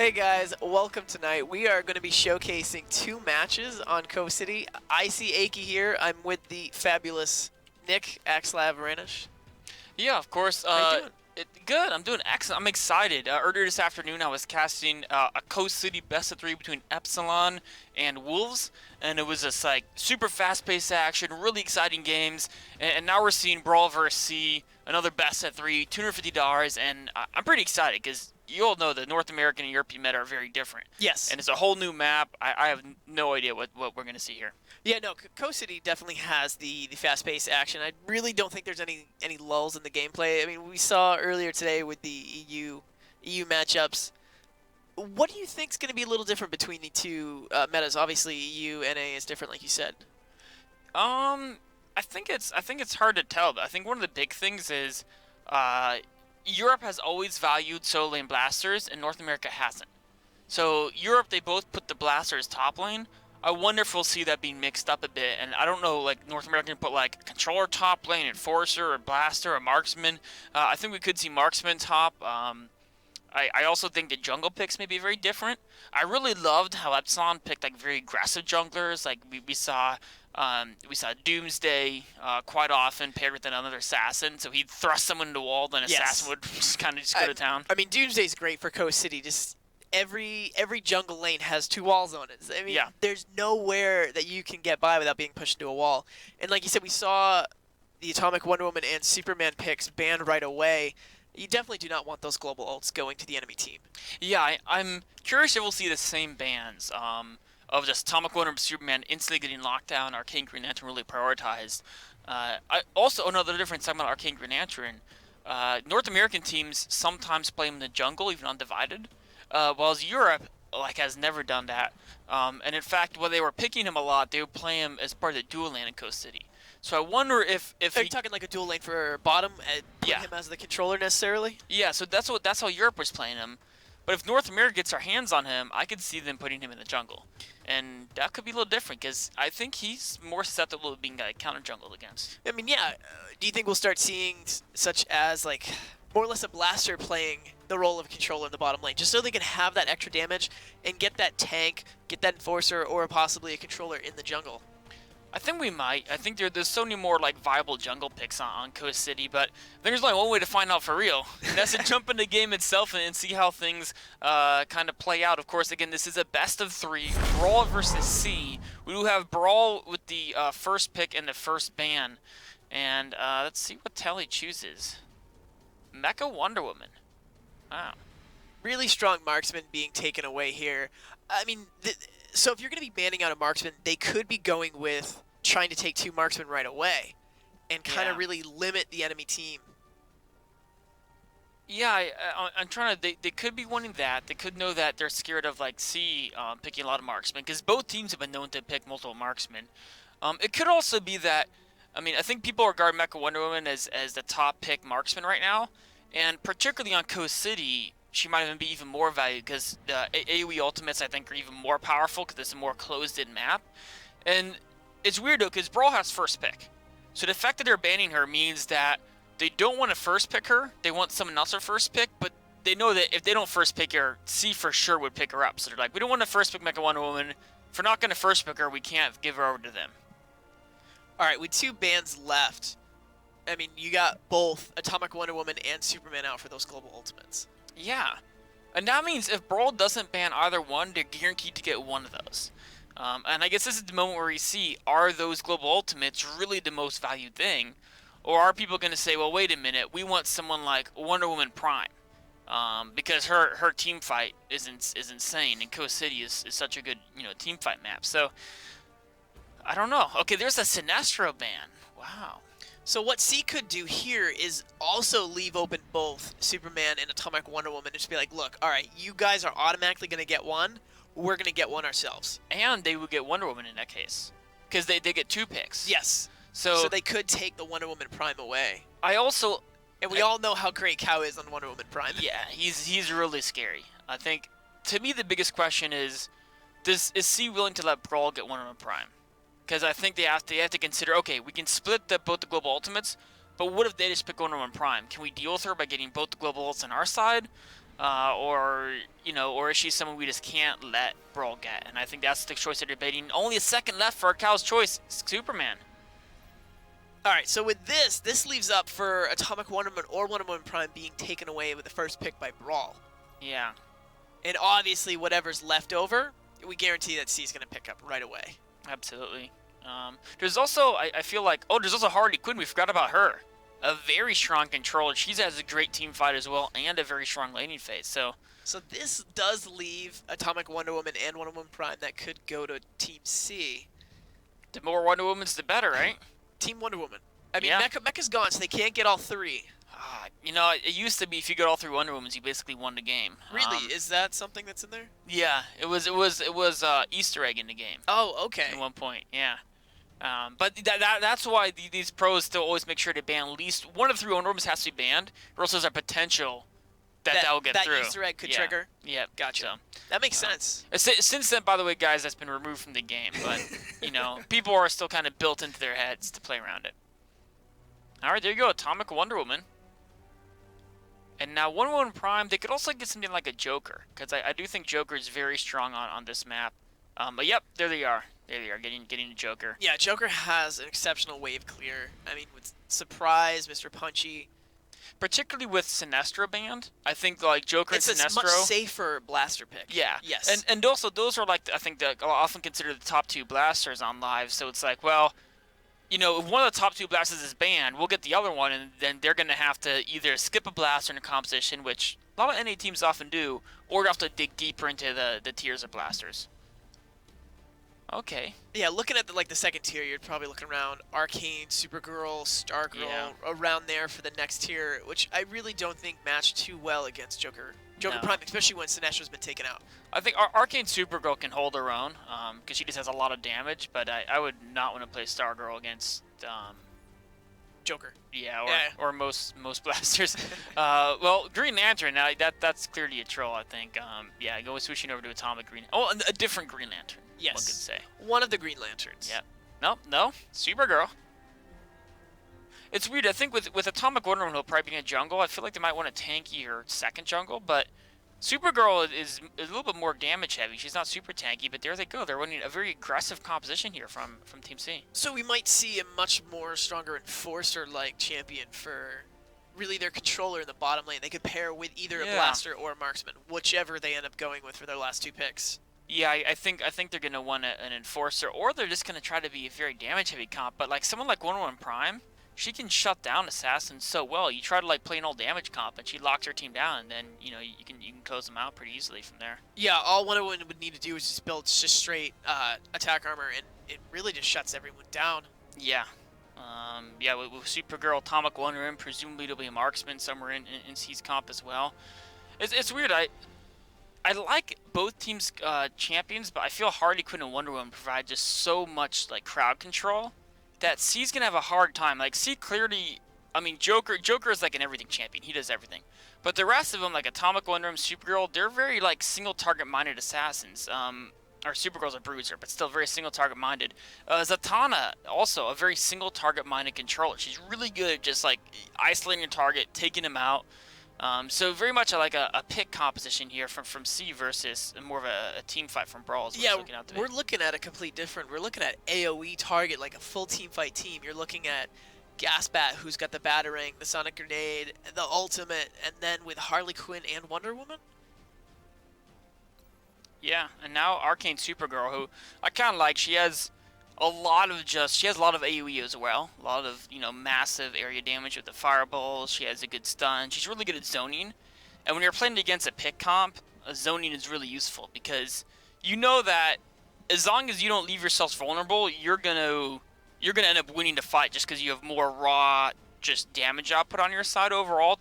Hey guys, welcome tonight. We are going to be showcasing two matches on Cove City. I see Aki here. I'm with the fabulous Nick Axlav Varanish. Yeah, of course. How you doing? Good. I'm doing excellent. I'm excited. Earlier this afternoon, I was casting a Coast City best of 3 between Epsilon and Wolves, and it was just like super fast-paced action, really exciting games. And now we're seeing BrawL vs. C, another best of 3, $250, and I'm pretty excited because you all know the North American and European meta are very different. Yes. And it's a whole new map. I have no idea what we're gonna see here. Yeah, no, Cove City definitely has the fast-paced action. I really don't think there's any lulls in the gameplay. I mean, we saw earlier today with the EU matchups. What do you think is going to be a little different between the two metas? Obviously, EU NA is different, like you said. I think it's hard to tell. I think one of the big things is Europe has always valued solo lane blasters, and North America hasn't. So Europe, they both put the blasters top lane. I wonder if we'll see that being mixed up a bit. And I don't know, like North America can put like controller top lane, enforcer, or blaster, or marksman. I think we could see marksman top. I also think the jungle picks may be very different. I really loved how Epsilon picked like very aggressive junglers. Like we saw Doomsday quite often paired with another assassin. So he'd thrust someone into the wall, then assassin would just kind of go to town. I mean, Doomsday's great for Coast City. Just every jungle lane has 2 walls on it. I mean, Yeah. There's nowhere that you can get by without being pushed into a wall. And like you said, we saw the Atomic Wonder Woman and Superman picks banned right away. You definitely do not want those global ults going to the enemy team. Yeah, I'm curious if we'll see the same bans of just Atomic Wonder and Superman instantly getting locked down, Arcane Green Lantern really prioritized. Also, another difference talking about Arcane Green Lantern, North American teams sometimes play him in the jungle, even undivided, whilst Europe has never done that. And in fact, when they were picking him a lot, they would play him as part of the dual lane in Coast City. So I wonder if Are you talking like a dual lane for bottom and put him as the controller necessarily? Yeah, so that's how Europe was playing him. But if North America gets their hands on him, I could see them putting him in the jungle. And that could be a little different, because I think he's more susceptible to being counter-jungled against. I mean, yeah. Do you think we'll start seeing such as, like, more or less a blaster playing the role of a controller in the bottom lane, just so they can have that extra damage and get that tank, get that enforcer, or possibly a controller in the jungle? I think we might. I think there's so many more viable jungle picks on Coast City, but I think there's only one way to find out for real, and that's to jump in the game itself and see how things kind of play out. Of course, again, this is a best of 3, BrawL versus C. We do have BrawL with the first pick and the first ban, and let's see what Telly chooses. Mecha Wonder Woman. Wow. Really strong marksman being taken away here. I mean, so if you're going to be banning out a marksman, they could be going with trying to take 2 marksmen right away and kind of really limit the enemy team. Yeah, I'm trying to. They could be wanting that. They could know that they're scared of C picking a lot of marksmen, because both teams have been known to pick multiple marksmen. It could also be that, I mean, I think people regard Mecha Wonder Woman as the top pick marksman right now, and particularly on Coast City, she might even be even more valued because the AoE ultimates, I think, are even more powerful because it's a more closed-in map. And it's weird, though, because BrawL has first pick. So the fact that they're banning her means that they don't want to first pick her. They want someone else to first pick, but they know that if they don't first pick her, C for sure would pick her up. So they're like, we don't want to first pick Mecha Wonder Woman. If we're not going to first pick her, we can't give her over to them. All right, with 2 bans left, I mean, you got both Atomic Wonder Woman and Superman out for those global ultimates. Yeah, and that means if BrawL doesn't ban either one, they're guaranteed to get one of those. And I guess this is the moment where we see, are those global ultimates really the most valued thing? Or are people going to say, well, wait a minute, we want someone like Wonder Woman Prime, because her team fight is insane, and Coast City is such a good team fight map. So, I don't know. Okay, there's a Sinestro ban. Wow. So what C could do here is also leave open both Superman and Atomic Wonder Woman and just be like, look, all right, you guys are automatically going to get one. We're going to get one ourselves. And they would get Wonder Woman in that case, because they get 2 picks. Yes. So they could take the Wonder Woman Prime away. And we all know how great Cow is on Wonder Woman Prime. Yeah, he's really scary. I think, to me, the biggest question is C willing to let BrawL get Wonder Woman Prime? Because I think they have to consider, okay, we can split both the global ultimates, but what if they just pick Wonder Woman Prime? Can we deal with her by getting both the global ults on our side? or or is she someone we just can't let BrawL get? And I think that's the choice they're debating. Only a second left for Cal's choice, Superman. All right, so with this leaves up for Atomic Wonder Woman or Wonder Woman Prime being taken away with the first pick by BrawL. Yeah. And obviously, whatever's left over, we guarantee that C's going to pick up right away. Absolutely. There's also, I feel like, there's also Harley Quinn. We forgot about her. A very strong controller. She has a great team fight as well, and a very strong laning phase. So this does leave Atomic Wonder Woman and Wonder Woman Prime that could go to Team C. The more Wonder Womans, the better, right? Team Wonder Woman. I mean, Yeah. Mecha's gone, so they can't get all three. It used to be if you got all three Wonder Womans, you basically won the game. Really? Is that something that's in there? Yeah, it was Easter egg in the game. Oh, okay. At one point, yeah. But that's why these pros still always make sure to ban at least one of the three Wonder Womans has to be banned, or else there's a potential that will get through. That Easter egg could trigger? Yeah. Gotcha. So, that makes sense. Since then, by the way, guys, that's been removed from the game, but, people are still kind of built into their heads to play around it. All right, there you go, Atomic Wonder Woman. And now Wonder Woman Prime, they could also get something like a Joker, because I do think Joker is very strong on this map. But yep, there they are. There they are, getting a Joker. Yeah, Joker has an exceptional wave clear. I mean, with Surprise, Mr. Punchy. Particularly with Sinestro banned, I think like Joker and Sinestro. It's a much safer blaster pick. Yeah. Yes. And also those are like I think often considered the top two blasters on live. So it's like, well, if one of the top two blasters is banned, we'll get the other one, and then they're gonna have to either skip a blaster in a composition, which a lot of NA teams often do, or have to dig deeper into the tiers of blasters. Okay. Yeah, looking at the second tier, you're probably looking around Arcane, Supergirl, Stargirl, around there for the next tier, which I really don't think match too well against Joker Prime, especially when Sinestro's been taken out. I think Arcane Supergirl can hold her own, because she just has a lot of damage, but I would not want to play Stargirl against Joker. Yeah, or most blasters. Well, Green Lantern, now that's clearly a troll, I think. Yeah, go switching over to Atomic Green. Oh, a different Green Lantern. Yes. One could say. One of the Green Lanterns. Yep. No, Supergirl. It's weird. I think with Atomic Wonder Woman, he'll probably be in a jungle. I feel like they might want a tankier second jungle, but Supergirl is a little bit more damage heavy. She's not super tanky, but there they go. They're running a very aggressive composition here from Team C. So we might see a much more stronger enforcer-like champion for really their controller in the bottom lane. They could pair with either a blaster or a marksman, whichever they end up going with for their last two picks. Yeah, I think they're gonna want an enforcer, or they're just gonna try to be a very damage heavy comp. But like someone like Wonder Woman Prime, she can shut down assassins so well. You try to like play an all damage comp, and she locks her team down, and then you can close them out pretty easily from there. Yeah, all Wonder Woman would need to do is just build just straight attack armor, and it really just shuts everyone down. Yeah. Yeah, with Supergirl, Atomic Wonder Woman, presumably there'll be a marksman somewhere in C's comp as well. It's weird. I like both teams' champions, but I feel Harley Quinn and Wonder Woman provide just so much like crowd control that C's gonna have a hard time. Like C clearly, I mean Joker is like an everything champion. He does everything. But the rest of them, like Atomic Wonder Woman, Supergirl, they're very like single target minded assassins. Or Supergirl's a bruiser, but still very single target minded. Zatanna, also a very single target minded controller. She's really good at just like isolating a target, taking him out. So very much like a pick composition here from C versus more of a team fight from BrawL. Yeah, we're looking at a complete different. We're looking at AoE target, like a full team fight team. You're looking at Gasbat, who's got the Batarang, the Sonic Grenade, the Ultimate, and then with Harley Quinn and Wonder Woman. Yeah, and now Arcane Supergirl, who I kind of like. She has a lot of AoE as well. A lot of, massive area damage with the fireballs. She has a good stun. She's really good at zoning. And when you're playing against a pick comp, zoning is really useful because you know that as long as you don't leave yourselves vulnerable, you're gonna end up winning the fight just because you have more raw just damage output on your side overall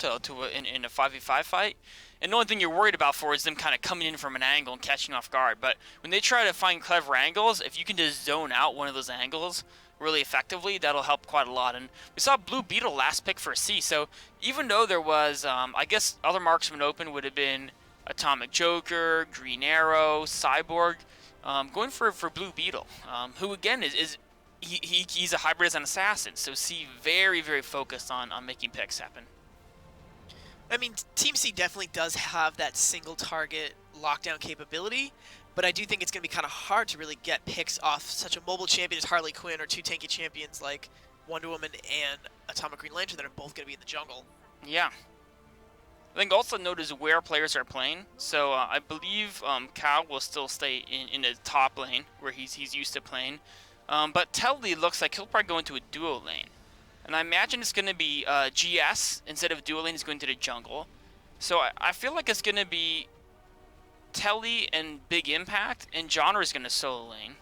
in a 5v5 fight. And the only thing you're worried about is them kind of coming in from an angle and catching off guard. But when they try to find clever angles, if you can just zone out one of those angles really effectively, that'll help quite a lot. And we saw Blue Beetle last pick for C. So even though there was, I guess other marksmen open would have been Atomic Joker, Green Arrow, Cyborg, going for Blue Beetle, who again he's a hybrid as an assassin. So C very, very focused on making picks happen. I mean, Team C definitely does have that single target lockdown capability, but I do think it's going to be kind of hard to really get picks off such a mobile champion as Harley Quinn or two tanky champions like Wonder Woman and Atomic Green Lantern that are both going to be in the jungle. Yeah. I think also notice where players are playing. So I believe Cal will still stay in the top lane where he's used to playing. But Telly looks like he'll probably go into a duo lane. And I imagine it's going to be GS instead of duo lane is going to the jungle. So I feel like it's going to be Telly and Big Impact, and Genre is going to solo lane.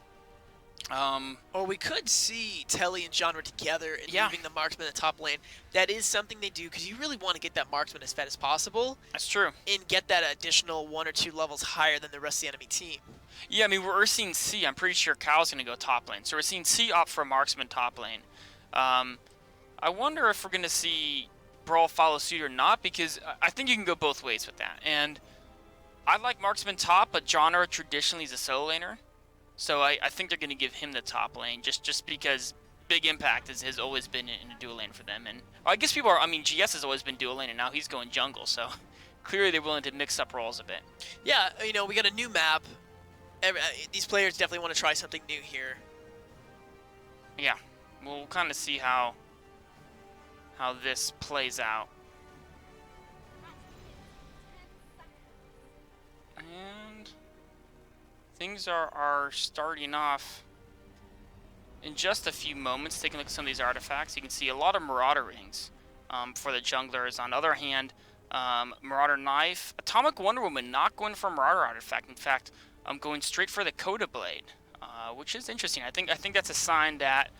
Or we could see Telly and Genre together and Yeah. moving the marksman in the top lane. That is something they do because you really want to get that marksman as fed as possible That's true. and get that additional 1 or 2 levels higher than the rest of the enemy team. Yeah, I mean, we're seeing C. I'm pretty sure Cal's going to go top lane. So we're seeing C opt for marksman top lane. I wonder if we're going to see BrawL follow suit or not, because I think you can go both ways with that. And I like marksman top, but Genre traditionally is a solo laner. So I think they're going to give him the top lane just because Big Impact has always been in a dual lane for them. And I guess people are, I mean, GS has always been dual lane, and now he's going jungle. So clearly they're willing to mix up roles a bit. Yeah, you know, we got a new map. These players definitely want to try something new here. Yeah, we'll kind of see how this plays out. And things are starting off in just a few moments. Taking a look at some of these artifacts, you can see a lot of Marauder rings for the junglers. On the other hand, Marauder Knife, Atomic Wonder Woman not going for Marauder artifact. In fact, I'm going straight for the Coda Blade, which is interesting. I think that's a sign that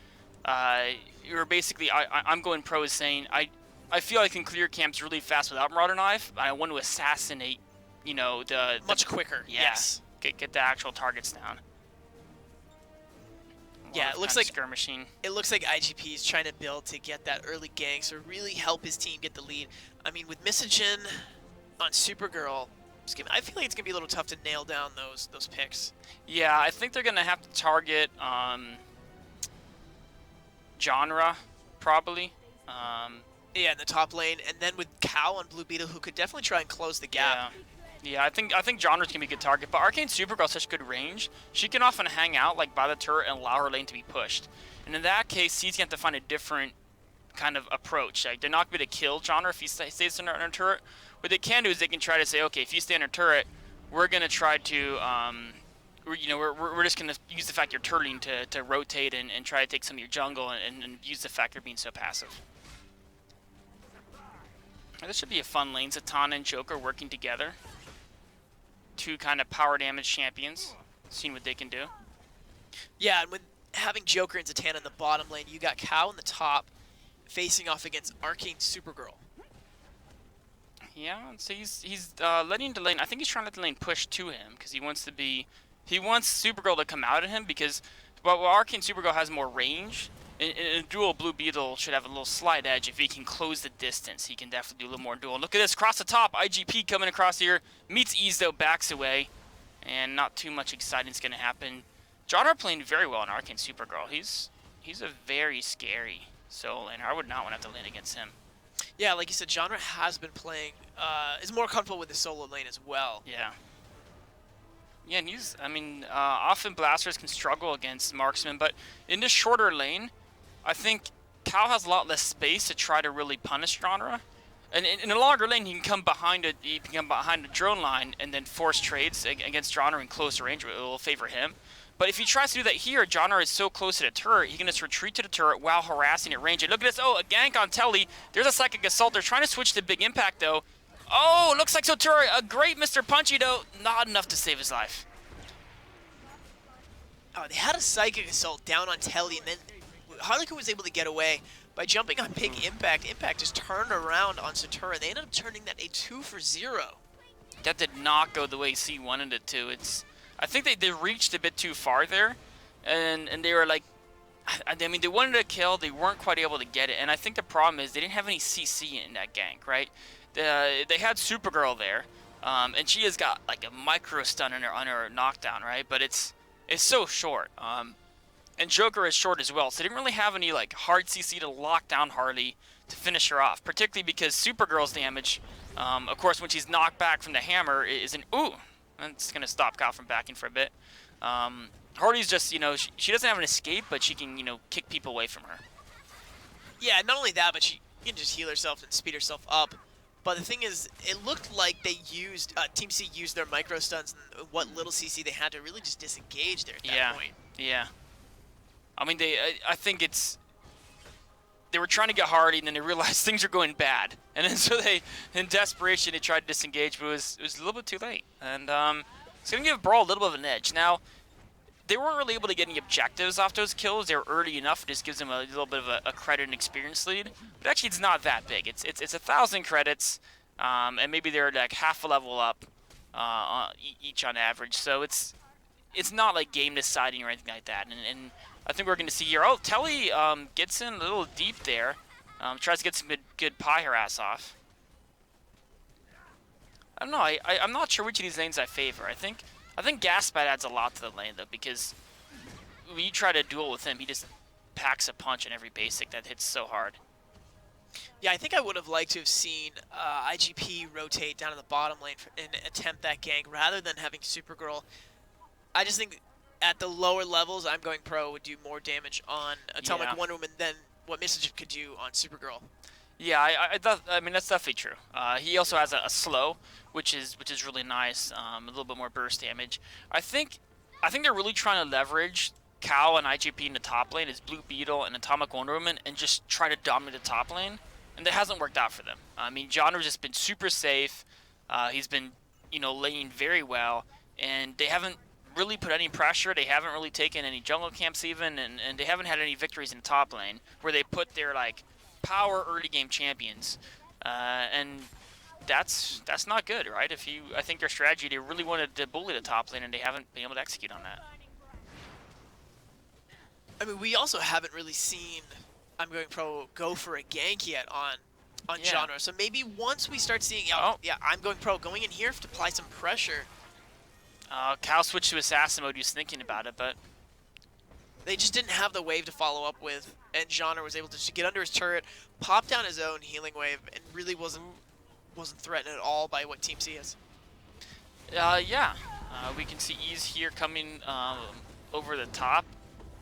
you're basically I'm going pro is saying I feel I can clear camps really fast without Marauder Knife. I want to assassinate, you know, the Much quicker. yeah, Yes. Get the actual targets down. Yeah, it looks like skirmishing. It looks like IGP is trying to build to get that early gank, so really help his team get the lead. I mean, with Misogen on Supergirl, I feel like it's gonna be a little tough to nail down those picks. Yeah, I think they're gonna have to target Genre probably. Yeah, in the top lane, and then with Cow on Blue Beetle, who could definitely try and close the gap. Yeah, I think Genre's gonna be a good target, but Arcane Supergirl has such good range. She can often hang out like by the turret and allow her lane to be pushed. And in that case, C's gonna have to find a different kind of approach. Like they're not gonna be able to kill Genre if he stays in her turret. What they can do is they can try to say, okay, if you stay in her turret, we're gonna try to we're just gonna use the fact you're turtling to rotate and try to take some of your jungle and use the fact you're being so passive. This should be a fun lane. Zatanna and Joker working together. Two kind of power damage champions, seeing what they can do. Yeah, and with having Joker and Zatanna in the bottom lane, you got Cow in the top, facing off against Arcane Supergirl. Yeah, so he's letting the lane. I think he's trying to let the lane push to him because he wants Supergirl to come out at him because while Arcane Supergirl has more range, in a duel, Blue Beetle should have a little slight edge. If he can close the distance, he can definitely do a little more duel. Look at this, across the top, IGP coming across here, meets Ease though, backs away, and not too much exciting is going to happen. Genre playing very well in Arcane Supergirl. He's a very scary solo laner. I would not want to have to lane against him. Yeah, like you said, Genre has been playing, is more comfortable with the solo lane as well. Yeah. Yeah, and often blasters can struggle against marksmen, but in this shorter lane, I think Cal has a lot less space to try to really punish Genre. And in a longer lane, he can come behind a drone line and then force trades against Genre in closer range. It will favor him. But if he tries to do that here, Genre is so close to the turret, he can just retreat to the turret while harassing at range. And look at this. Oh, a gank on Telly. There's a Psychic Assault. They're trying to switch to Big Impact, though. Oh, looks like Sotura, a great Mr. Punchy, though. Not enough to save his life. Oh, they had a Psychic Assault down on Telly, and then Harley Quinn was able to get away by jumping on Big Impact. Impact just turned around on Sotura. They ended up turning that a 2-for-0. That did not go the way C wanted it to. I think they reached a bit too far there, and they were like, I mean, they wanted a kill, they weren't quite able to get it, and I think the problem is they didn't have any CC in that gank, right? They had Supergirl there, and she has got like a micro stun on her knockdown, right? But it's so short. And Joker is short as well, so they didn't really have any like hard CC to lock down Harley to finish her off, particularly because Supergirl's damage, of course, when she's knocked back from the hammer, is an ooh. That's gonna stop Kyle from backing for a bit. Harley's just, you know, she doesn't have an escape, but she can, you know, kick people away from her. Yeah, not only that, but she can just heal herself and speed herself up. But the thing is, it looked like they used, Team C used their micro stuns and what little CC they had to really just disengage there at that point. Yeah. I mean, I think they were trying to get Hardy, and then they realized things are going bad, and then so they, in desperation, they tried to disengage, but it was a little bit too late, and it's gonna give BrawL a little bit of an edge. Now, they weren't really able to get any objectives off those kills. They were early enough; it just gives them a little bit of a credit and experience lead. But actually, it's not that big. It's 1,000 credits, and maybe they're like half a level up each on average. So it's not like game deciding or anything like that, and I think we're going to see here. Oh, Telly gets in a little deep there. Tries to get some good pie her ass off. I don't know. I'm not sure which of these lanes I favor. I think Gaspad adds a lot to the lane, though, because when you try to duel with him, he just packs a punch in every basic that hits so hard. Yeah, I think I would have liked to have seen IGP rotate down in the bottom lane and attempt that gank rather than having Supergirl. I just think at the lower levels, I'm Going Pro would do more damage on Atomic Wonder Woman than what Mischief could do on Supergirl. Yeah, I mean that's definitely true. He also has a slow, which is really nice. A little bit more burst damage. I think they're really trying to leverage Cal and IGP in the top lane as Blue Beetle and Atomic Wonder Woman and just try to dominate the top lane, and that hasn't worked out for them. I mean, Genre's just been super safe. He's been, you know, laning very well, and they haven't really put any pressure. They haven't really taken any jungle camps even, and they haven't had any victories in the top lane where they put their like power early game champions, and that's not good, right? I think their strategy, they really wanted to bully the top lane, and they haven't been able to execute on that. I mean, we also haven't really seen I'm Going Pro go for a gank yet on Genre. So maybe once we start seeing, I'm Going Pro going in here to apply some pressure. Cal switched to assassin mode. He was thinking about it, but they just didn't have the wave to follow up with, and Genre was able to just get under his turret, pop down his own healing wave, and really wasn't threatened at all by what Team C is. We can see Ease here coming over the top.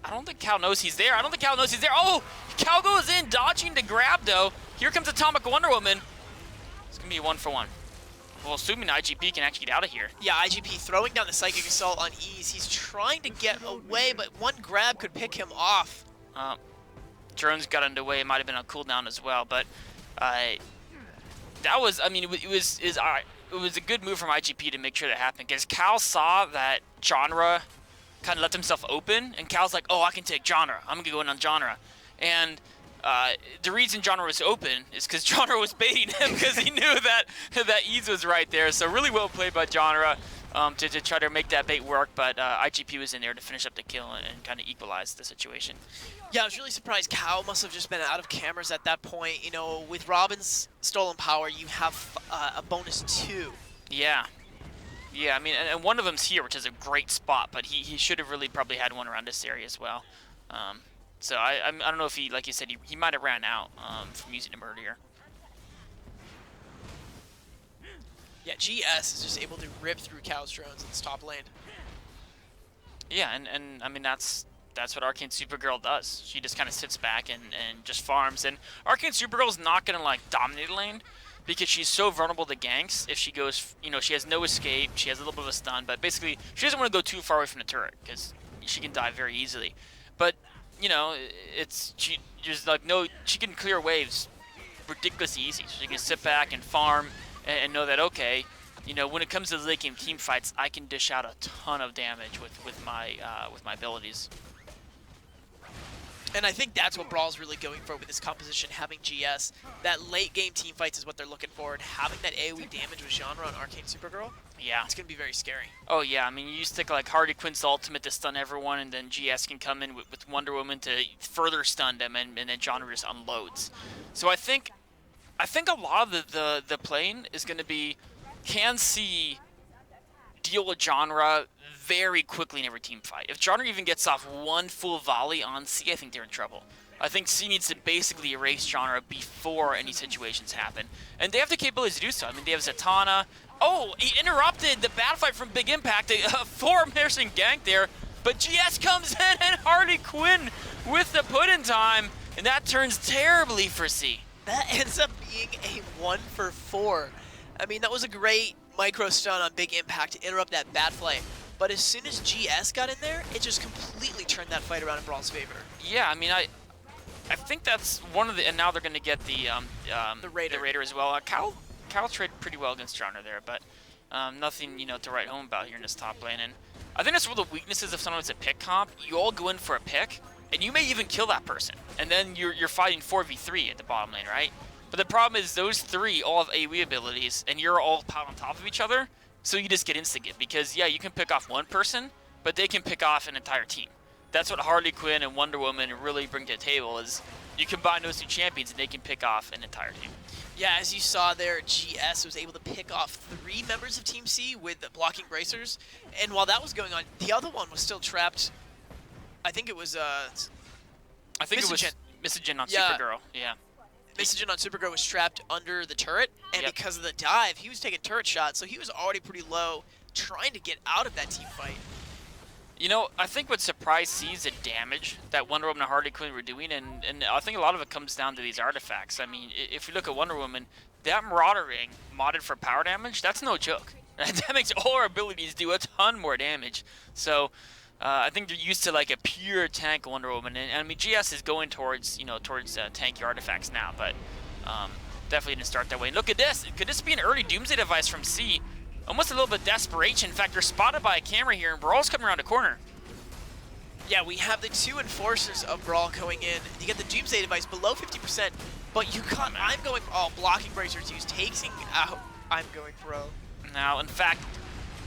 I don't think Cal knows he's there. Oh, Cal goes in, dodging the grab though. Here comes Atomic Wonder Woman. It's gonna be a 1-for-1. Well, assuming IGP can actually get out of here. Yeah, IGP throwing down the Psychic Assault on Ease. He's trying to get away, but one grab could pick him off. Drones got underway. It might have been on cooldown as well, but that was, I mean, it was a good move from IGP to make sure that happened, because Cal saw that Genre kind of left himself open, and Cal's like, oh, I can take Genre. I'm going to go in on Genre. And the reason Genre was open is because Genre was baiting him because he knew that Ease was right there. So really well played by Genre to try to make that bait work, but IGP was in there to finish up the kill and kind of equalize the situation. Yeah, I was really surprised. Cal must have just been out of cameras at that point. You know, with Robin's stolen power, you have a bonus 2. Yeah. Yeah, I mean, and one of them's here, which is a great spot, but he should have really probably had one around this area as well. So I don't know if he, like you said, he might have ran out from using him earlier. Yeah, GS is just able to rip through Cal's drones in this top lane. Yeah, and I mean, that's what Arcane Supergirl does. She just kind of sits back and just farms. And Arcane Supergirl's not going to, like, dominate the lane because she's so vulnerable to ganks. If she goes, you know, she has no escape, she has a little bit of a stun, but basically she doesn't want to go too far away from the turret because she can die very easily. But, you know, she can clear waves ridiculously easy. So she can sit back and farm and know that, okay, you know, when it comes to the late game team fights, I can dish out a ton of damage with my abilities. And I think that's what BrawL's really going for with this composition, having GS. That late game team fights is what they're looking for, and having that AoE damage with Genre on Arcane Supergirl, yeah, it's going to be very scary. Oh yeah, I mean, you stick like Harley Quinn's ultimate to stun everyone, and then GS can come in with Wonder Woman to further stun them, and then Genre just unloads. So I think a lot of the playing is going to be, can C deal with Genre very quickly in every team fight. If Genre even gets off one full volley on C, I think they're in trouble. I think C needs to basically erase Genre before any situations happen. And they have the capability to do so. I mean, they have Zatanna. Oh, he interrupted the battle fight from Big Impact. A four-person gank there. But GS comes in and Harley Quinn with the put-in time. And that turns terribly for C. That ends up being a 1-for-4. I mean, that was a great micro stun on Big Impact to interrupt that bad play. But as soon as GS got in there, it just completely turned that fight around in BrawL's favor. Yeah, I mean, I think that's one of the, and now they're going to get the Raider as well. Cal traded pretty well against Genre there, but nothing to write home about here in this top lane. And I think that's one of the weaknesses of someone's a pick comp. You all go in for a pick, and you may even kill that person, and then you're fighting 4v3 at the bottom lane, right? But the problem is those three all have AoE abilities, and you're all piled on top of each other, so you just get insta-get. Because, yeah, you can pick off one person, but they can pick off an entire team. That's what Harley Quinn and Wonder Woman really bring to the table, is you combine those two champions, and they can pick off an entire team. Yeah, as you saw there, GS was able to pick off 3 members of Team C with the blocking bracers. And while that was going on, the other one was still trapped. I think it was, I think it was Misogen on Yeah. Supergirl, yeah. Misogen on Supergirl was trapped under the turret, and because of the dive, he was taking turret shots, so he was already pretty low, trying to get out of that team fight. You know, I think what surprised C is the damage that Wonder Woman and Harley Quinn were doing, and I think a lot of it comes down to these artifacts. I mean, if you look at Wonder Woman, that Marauder ring modded for power damage, that's no joke. That makes all her abilities do a ton more damage. So, I think they're used to like a pure tank Wonder Woman, and I mean GS is going towards tanky artifacts now, but definitely didn't start that way. Look at this! Could this be an early Doomsday device from C? Almost a little bit desperation. In fact, they're spotted by a camera here, and BrawL's coming around the corner. Yeah, we have the 2 enforcers of BrawL going in. You get the Doomsday device below 50%, but you got I'm going blocking bracers used, taking out I'm going pro. Now, in fact,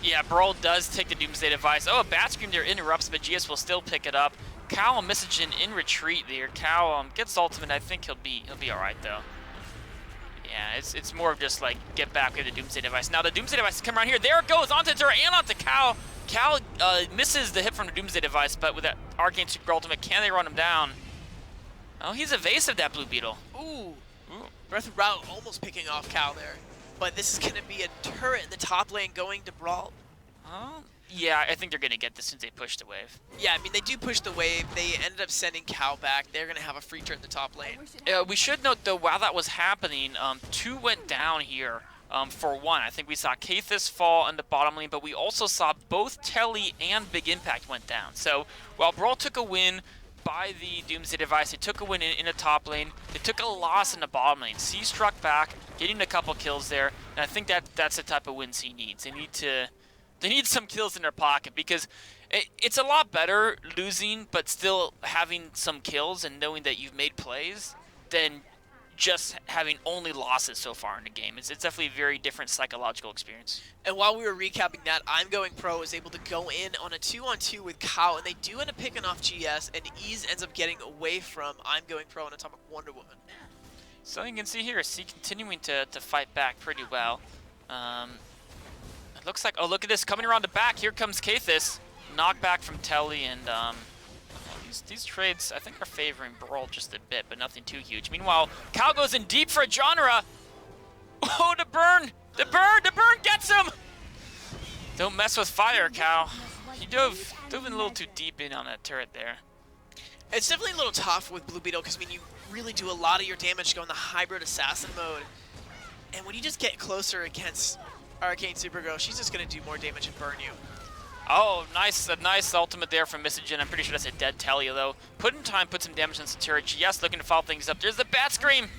yeah, BrawL does take the Doomsday device. Oh, a Bat Scream there interrupts, but GS will still pick it up. Cal and Misogen in retreat there. Cal gets ultimate. I think he'll be all right though. Yeah, it's more of just like get back with the Doomsday device. Now the Doomsday device come around here. There it goes onto Turret and onto Cal. Cal misses the hit from the Doomsday device, but with that Arcane Super Ultimate, can they run him down? Oh, he's evasive, that Blue Beetle. Ooh. Breath of Route almost picking off Cal there. But this is going to be a turret in the top lane going to BrawL. Yeah, I think they're going to get this since they pushed the wave. Yeah, I mean, they do push the wave. They ended up sending Cal back. They're going to have a free turn in the top lane. We should note, though, while that was happening, 2 went down here for 1. I think we saw Kathis fall in the bottom lane, but we also saw both Telly and Big Impact went down. So while BrawL took a win by the Doomsday device, they took a win in the top lane. They took a loss in the bottom lane. C struck back, getting a couple kills there, and I think that's the type of win C needs. They need some kills in their pocket, because it's a lot better losing but still having some kills and knowing that you've made plays than just having only losses so far in the game. It's definitely a very different psychological experience. And while we were recapping that, I'm Going Pro is able to go in on a 2-on-2 with Kao, and they do end up picking off GS, and Ease ends up getting away from I'm Going Pro and Atomic Wonder Woman. So you can see here, C continuing to fight back pretty well. It looks like, oh, look at this, coming around the back, here comes Kathis. Knockback from Telly, and these trades, I think, are favoring BrawL just a bit, but nothing too huge. Meanwhile, Cal goes in deep for a genre. Oh, the burn! The burn gets him! Don't mess with fire, Cal. He dove in a little too deep in on that turret there. It's definitely a little tough with Blue Beetle, because I mean, you really do a lot of your damage going the hybrid assassin mode. And when you just get closer against Arcane Supergirl, she's just going to do more damage and burn you. Oh, a nice ultimate there from Misogen. I'm pretty sure that's a dead Telly, though. Put in time, put some damage on Turret. Yes, looking to follow things up. There's the Bat Scream!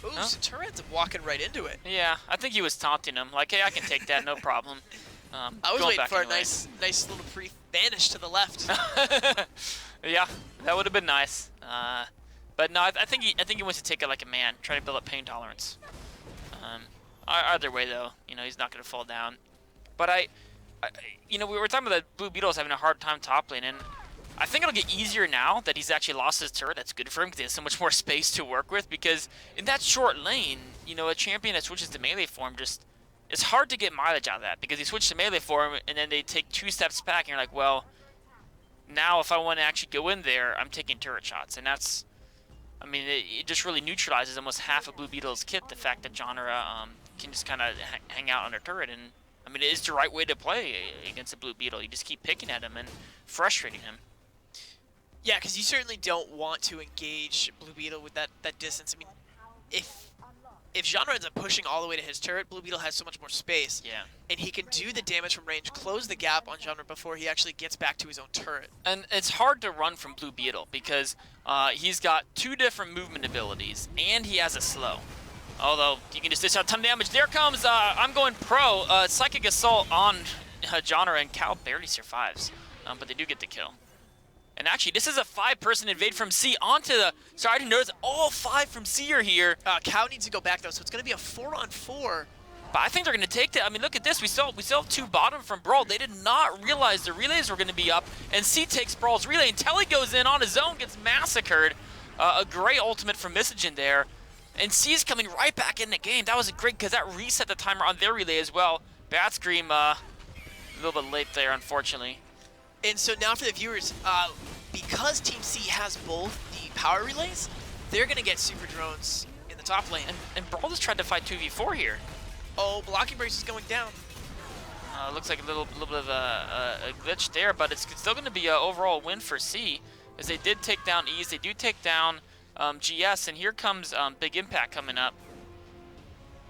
Ooh, Turret's walking right into it. Yeah, I think he was taunting him. Like, hey, I can take that, no problem. I was waiting for anyway. a nice little pre-vanish to the left. Yeah, that would have been nice. But no, I think he wants to take it like a man, try to build up pain tolerance. Either way, though, he's not going to fall down. But we were talking about that Blue Beetle's having a hard time top lane, and I think it'll get easier now that he's actually lost his turret. That's good for him because he has so much more space to work with, because in that short lane, a champion that switches to melee form just it's hard to get mileage out of that because you switch to melee for him, and then they take 2 steps back, and you're like, well, now if I want to actually go in there, I'm taking turret shots, and that's, I mean, it just really neutralizes almost half of Blue Beetle's kit, the fact that Genre can just kind of hang out under turret, and I mean, it is the right way to play against a Blue Beetle. You just keep picking at him and frustrating him. Yeah, because you certainly don't want to engage Blue Beetle with that distance. I mean, if Genre ends up pushing all the way to his turret, Blue Beetle has so much more space. Yeah. And he can do the damage from range, close the gap on Genre before he actually gets back to his own turret. And it's hard to run from Blue Beetle because he's got 2 different movement abilities, and he has a slow. Although, you can just dish out a ton of damage. There comes, I'm going pro, Psychic Assault on Genre, and Cal barely survives. But they do get the kill. And actually, this is a 5-person invade from C onto the... Sorry, I didn't notice all 5 from C are here. Cow needs to go back, though, so it's going to be a 4-on-4. But I think they're going to take that. I mean, look at this. We still have 2 bottom from BrawL. They did not realize the relays were going to be up. And C takes BrawL's relay, and Telly goes in on his own, gets massacred. A great ultimate from Misogen there. And C's coming right back in the game. That was great because that reset the timer on their relay as well. Bat Scream, a little bit late there, unfortunately. And so now for the viewers, because Team C has both the power relays, they're going to get super drones in the top lane. And BrawL just tried to fight 2v4 here. Oh, blocking brace is going down. Looks like a little bit of a glitch there, but it's still going to be an overall win for C, as they did take down Ease. They do take down GS, and here comes Big Impact coming up.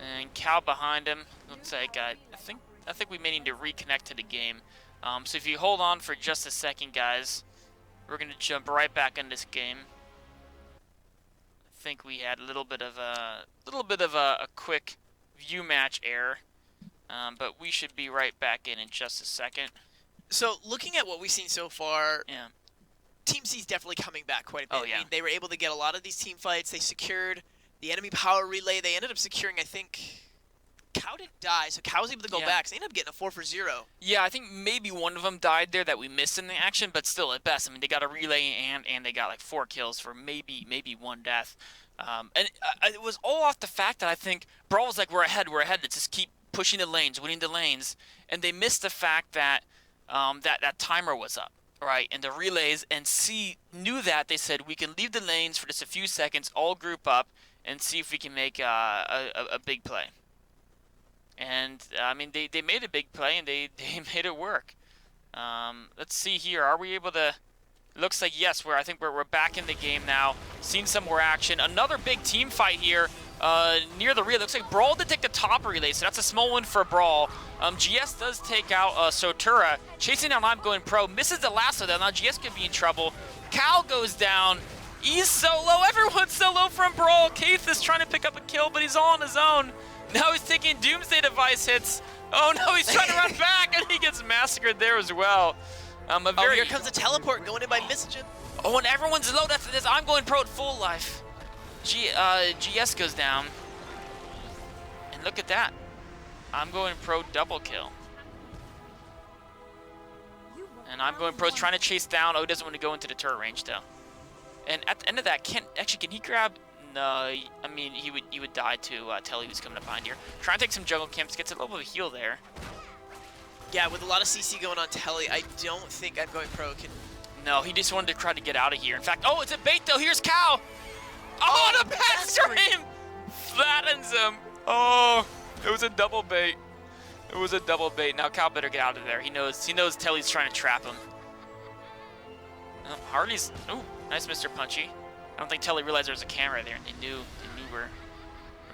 And Cal behind him. Looks like I think we may need to reconnect to the game. So if you hold on for just a second, guys, we're gonna jump right back in this game. I think we had a little bit of a quick view match error, but we should be right back in just a second. So looking at what we've seen so far, Yeah. Team C is definitely coming back quite a bit. Oh, yeah. I mean, they were able to get a lot of these team fights. They secured the enemy power relay. They ended up securing, I think, Cow didn't die, so Cow was able to go back. So they ended up getting a 4-for-0. Yeah, I think maybe one of them died there that we missed in the action, but still, at best, I mean, they got a relay and they got like 4 kills for maybe 1 death. And it was all off the fact that I think BrawL was like, we're ahead, let's just keep pushing the lanes, winning the lanes. And they missed the fact that that timer was up, right? And the relays, and C knew that. They said, we can leave the lanes for just a few seconds, all group up, and see if we can make a big play. And, I mean, they made a big play, and they made it work. Let's see here. Are we able to... Looks like, yes, I think we're back in the game now. Seen some more action. Another big team fight here near the relay. Looks like BrawL did take the top relay, so that's a small win for BrawL. GS does take out Sotura. Chasing down I'm going pro. Misses the lasso, though. Now GS could be in trouble. Cal goes down. He's solo. Everyone's solo from BrawL. Keith is trying to pick up a kill, but he's all on his own. Now he's taking Doomsday Device hits. Oh no, he's trying to run back, and he gets massacred there as well. Here comes the teleport going in by Misogen. Oh, and everyone's low after this. I'm going pro at full life. GS goes down. And look at that. I'm going pro double kill. And I'm going pro trying to chase down. Oh, he doesn't want to go into the turret range though. And at the end of that, can he grab? No, I mean he would die to Telly, who's coming up behind here. Trying to take some jungle camps, gets a little bit of a heal there. Yeah, with a lot of CC going on Telly, I don't think I'm going pro. No, he just wanted to try to get out of here. In fact, oh, it's a bait though. Here's Cow. Oh, the bat stream flattens him. Oh, it was a double bait. It was a double bait. Now Cow better get out of there. He knows Telly's trying to trap him. Harley's, ooh, nice Mr. Punchy. I don't think Telly realized there was a camera there, and they knew where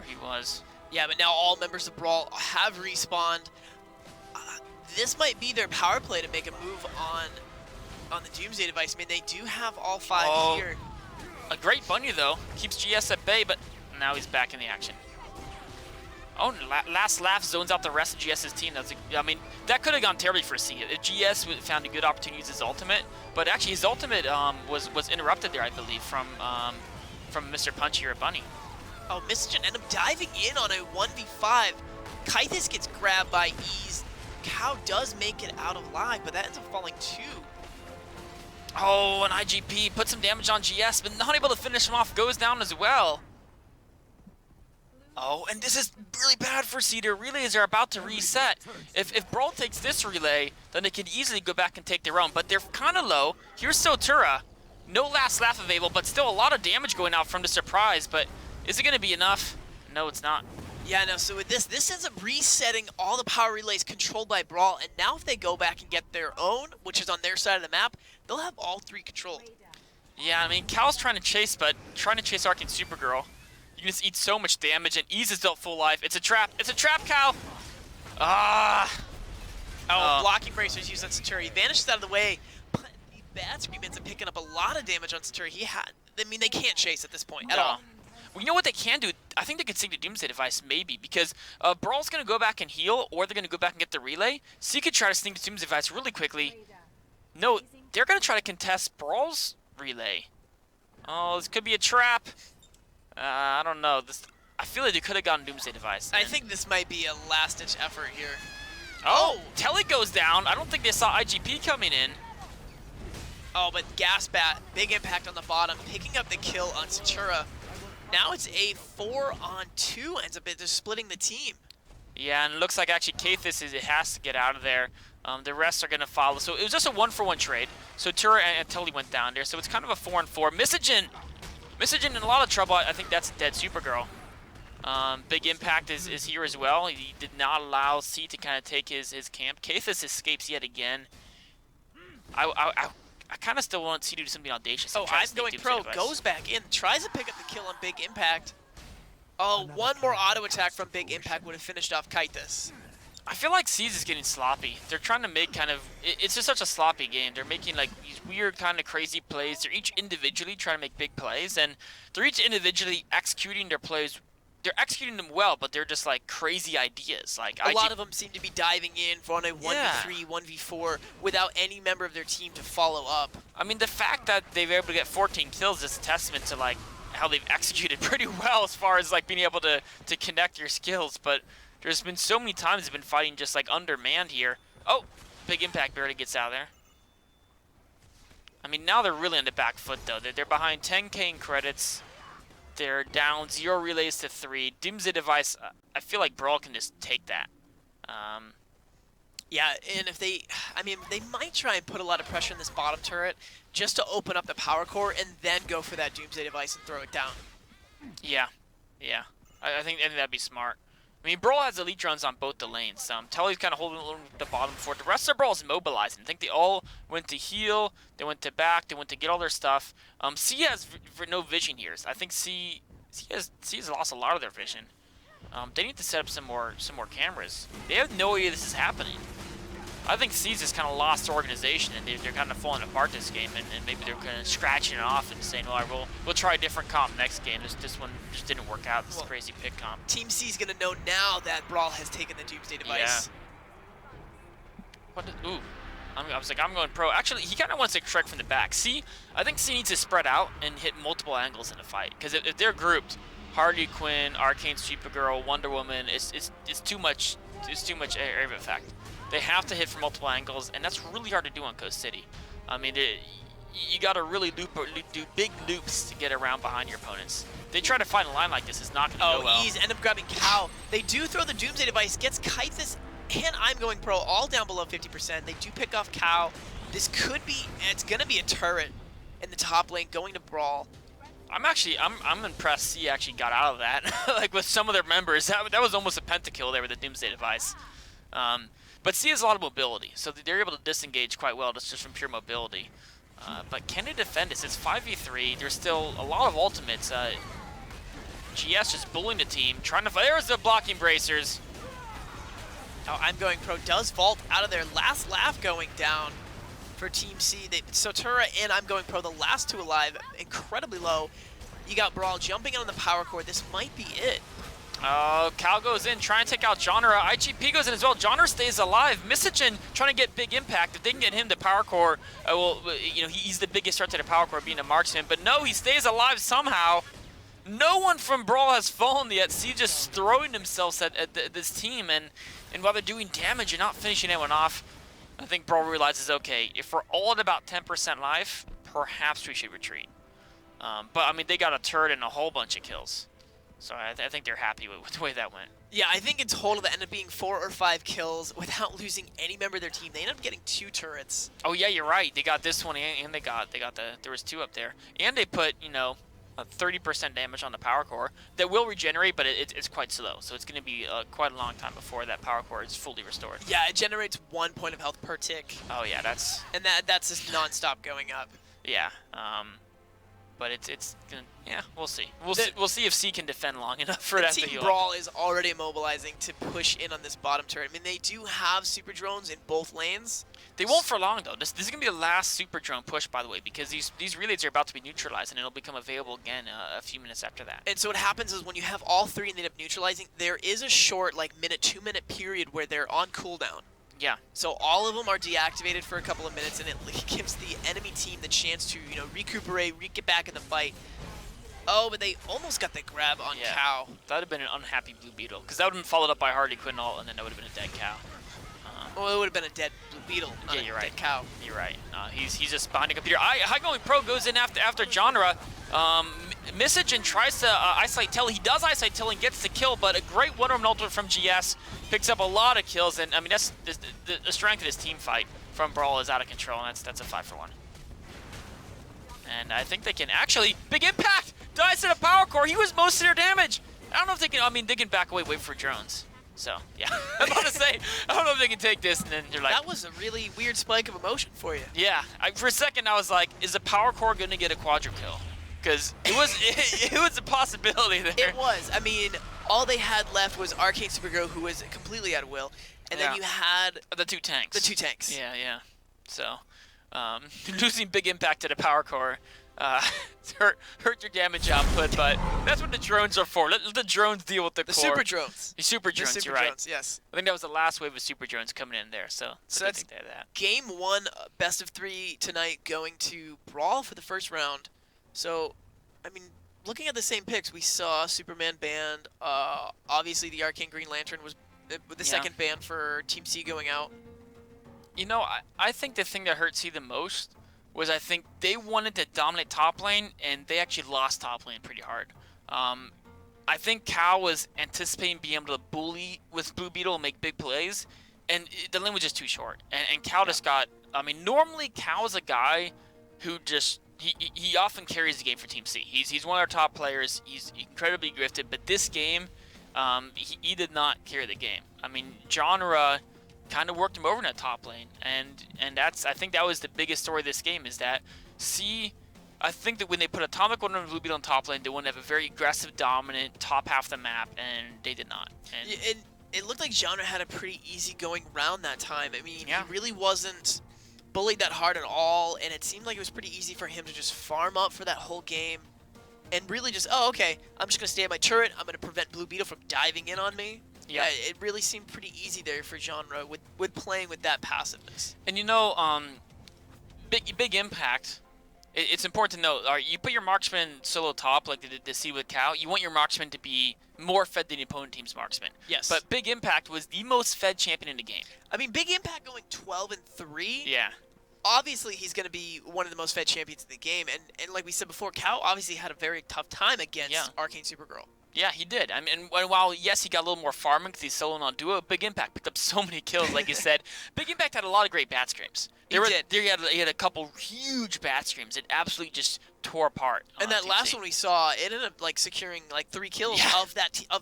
he was. Yeah, but now all members of BrawL have respawned. This might be their power play to make a move on the Doomsday Device. I mean, they do have all 5 here. A great bunny, though. Keeps GS at bay, but now he's back in the action. Oh, last laugh zones out the rest of GS's team. I mean, that could have gone terribly for C. If GS found a good opportunity to use his ultimate, but actually his ultimate was interrupted there, I believe, from Mr. Punchy or Bunny. Oh, Misogen ended up diving in on a 1v5. Kythus gets grabbed by Ease. Cow does make it out alive, but that ends up falling too. Oh, an IGP puts some damage on GS, but not able to finish him off. Goes down as well. Oh, and this is really bad for Cedar. Relays are about to reset. If BrawL takes this relay, then they can easily go back and take their own. But they're kind of low. Here's Sotura. No last laugh available, but still a lot of damage going out from the surprise. But is it going to be enough? No, it's not. Yeah, no, so with this ends up resetting all the power relays controlled by BrawL, and now if they go back and get their own, which is on their side of the map, they'll have all 3 controlled. Yeah, I mean, Cal's trying to chase, but trying to chase Arcane Supergirl. You can just eat so much damage, and Ease is still full life. It's a trap. It's a trap, Cal! Ah! Blocking bracers used on Satori. He vanishes out of the way, but the Bad Scream ends up picking up a lot of damage on Satori. I mean, they can't chase at this point at all. Well, you know what they can do? I think they could sink the Doomsday Device, maybe, because BrawL's going to go back and heal, or they're going to go back and get the relay. So you could try to sneak the Doomsday Device really quickly. No, they're going to try to contest BrawL's relay. Oh, this could be a trap. I don't know. I feel like they could have gotten Doomsday Device. I think this might be a last-ditch effort here. Oh, Telly goes down. I don't think they saw IGP coming in. Oh, but Gasbat, big impact on the bottom, picking up the kill on Satura. Now it's a 4-on-2, ends up just splitting the team. Yeah, and it looks like actually Kathis has to get out of there. The rest are going to follow. So it was just a 1-for-1 trade. So Tura and Tully went down there. So it's kind of a 4-on-4. Misogen in a lot of trouble. I think that's dead Supergirl. Big Impact is here as well. He did not allow C to kind of take his camp. Kathis escapes yet again. I kind of still want C to do something audacious. Oh, I'm going pro. Goes back in. Tries to pick up the kill on Big Impact. Oh, one more auto attack from Big Impact would have finished off Kaitis. I feel like C's is getting sloppy. They're trying to make kind of... It's just such a sloppy game. They're making like these weird kind of crazy plays. They're each individually trying to make big plays, and they're each individually executing their plays. They're executing them well, but they're just like crazy ideas. Like a lot of them seem to be diving in for on a 1v3, 1v4 without any member of their team to follow up. I mean, the fact that they've been able to get 14 kills is a testament to like how they've executed pretty well as far as like being able to connect your skills, but there's been so many times they've been fighting just like undermanned here. Oh, Big Impact barely gets out of there. I mean, now they're really on the back foot though. They're behind 10k in credits. They're down 0 relays to 3. Doomsday Device, I feel like BrawL can just take that. Yeah, and if they, I mean, they might try and put a lot of pressure on this bottom turret just to open up the power core and then go for that Doomsday Device and throw it down. Yeah, yeah. I think that'd be smart. I mean, BrawL has elite runs on both the lanes. Telly's kind of holding the bottom for it. The rest of BrawL is mobilizing. I think they all went to heal, they went to back, they went to get all their stuff. C has no vision here. I think C has lost a lot of their vision. They need to set up some more cameras. They have no idea this is happening. I think C's just kind of lost their organization, and they're kind of falling apart this game, and maybe they're kind of scratching it off and saying, "Well, we'll try a different comp next game. This one just didn't work out. This crazy pick comp." Team C's gonna know now that BrawL has taken the Doomsday Device. Yeah. Ooh. I was like, I'm going pro. Actually, he kind of wants to trek from the back. I think C needs to spread out and hit multiple angles in a fight, because if they're grouped, Harley Quinn, Arcane Supergirl, Wonder Woman, it's too much. It's too much area of effect. They have to hit from multiple angles, and that's really hard to do on Coast City. I mean, you got to really do big loops to get around behind your opponents. They try to find a line like this, it's not going to go well. Oh, Ease end up grabbing Cow. They do throw the Doomsday Device, gets Kaitis and I'm Going Pro all down below 50%. They do pick off Cow. This could be, it's going to be a turret in the top lane going to BrawL. I'm impressed C actually got out of that. Like with some of their members, that was almost a pentakill there with the Doomsday Device. But C has a lot of mobility, so they're able to disengage quite well just from pure mobility. But can they defend this? It's 5v3. There's still a lot of ultimates. GS just bullying the team, trying to fight. There's the blocking bracers. Oh, I'm Going Pro does vault out of there. Last laugh going down for Team C. Sotura and I'm Going Pro, the last two alive, incredibly low. You got BrawL jumping on the power core. This might be it. Cal goes in, trying to take out Genre. IGP goes in as well. Genre stays alive. Misogen trying to get Big Impact. If they can get him to power core, he's the biggest threat to the power core being a marksman. But no, he stays alive somehow. No one from BrawL has fallen yet. C just throwing themselves at this team, and while they're doing damage and not finishing anyone off, I think BrawL realizes, okay, if we're all at about 10% life, perhaps we should retreat. But I mean, they got a turret and a whole bunch of kills. So I think they're happy with the way that went. Yeah, I think in total that ended up being 4 or 5 kills without losing any member of their team. They ended up getting 2 turrets. Oh yeah, you're right. They got this one, and they got there was 2 up there, and they put 30% damage on the power core that will regenerate, but it's quite slow. So it's going to be quite a long time before that power core is fully restored. Yeah, it generates 1 point of health per tick. Oh yeah, that's that's just non-stop going up. Yeah. But it's gonna, yeah, we'll see. We'll see if C can defend long enough for that to heal. Team BrawL is already mobilizing to push in on this bottom turret. I mean, they do have super drones in both lanes. They won't for long though. This is gonna be the last super drone push, by the way, because these relays are about to be neutralized, and it'll become available again a few minutes after that. And so what happens is when you have all 3 and they end up neutralizing, there is a short, like 2-minute period where they're on cooldown. Yeah. So all of them are deactivated for a couple of minutes, and it gives the enemy team the chance to, recuperate, get back in the fight. Oh, but they almost got the grab on Cow. That would have been an unhappy Blue Beetle, because that would have been followed up by Hardy Quinn ult, and then that would have been a dead Cow. Well, it would have been a dead Blue Beetle, not yeah, you're a right. dead Cow. You're right. He's just behind a computer. High Going Pro goes in after Genre. Misage tries to isolate Tilly. He does isolate Tilly and gets the kill, but a great one-arm ultimate from GS picks up a lot of kills, and I mean that's the strength of this team fight from BrawL is out of control, and that's a 5-for-1. And I think they can actually big impact. Dies to the power core. He was most of their damage. I don't know if they can. I mean, they can back away, wait for drones. So yeah, I'm about to say I don't know if they can take this, and then you're like, that was a really weird spike of emotion for you. Yeah, for a second I was like, is the power core gonna get a quadra kill? Because it was a possibility there. It was. I mean, all they had left was Arcane Supergirl, who was completely at will, and then you had the 2 tanks. The 2 tanks. Yeah, yeah. So losing big impact to the power core hurt your damage output, but that's what the drones are for. Let the drones deal with the core. Super drones. The super drones. Super you're right. drones, yes. I think that was the last wave of super drones coming in there. So that's game 1, best of 3 tonight, going to BrawL for the first round. So, I mean, looking at the same picks, we saw Superman banned. Obviously, the Arcane Green Lantern was the second ban for Team C going out. You know, I think the thing that hurt C the most was I think they wanted to dominate top lane, and they actually lost top lane pretty hard. I think Cow was anticipating being able to bully with Blue Beetle and make big plays, and the lane was just too short. And Cow just got... I mean, normally Cow's a guy who just... He often carries the game for Team C. He's one of our top players. He's incredibly gifted, but this game, he did not carry the game. I mean, Genre kind of worked him over in that top lane, and I think that was the biggest story of this game, is that C, I think that when they put Atomic Wonder and Blue Beetle on top lane, they want to have a very aggressive, dominant top half of the map, and they did not. And it looked like Genre had a pretty easy going round that time. I mean, yeah. He really wasn't bullied that hard at all, and it seemed like it was pretty easy for him to just farm up for that whole game and really just, oh, okay, I'm just going to stay at my turret, I'm going to prevent Blue Beetle from diving in on me. Yeah, it really seemed pretty easy there for Genre with playing with that passiveness. And you know, big impact, it's important to note, you put your marksman solo top, like the C with Cow, you want your marksman to be more fed than the opponent team's marksman. Yes. But Big Impact was the most fed champion in the game. I mean, Big Impact going 12-3. Yeah. Obviously, he's going to be one of the most fed champions in the game. And like we said before, Cow obviously had a very tough time against Arcane Supergirl. Yeah, he did. I mean, and while, yes, he got a little more farming because he's solo on duo, Big Impact picked up so many kills, like you said. Big Impact had a lot of great bat screams. He had a couple huge bat screams. It absolutely just tore apart. And that last one we saw, it ended up like securing like 3 kills of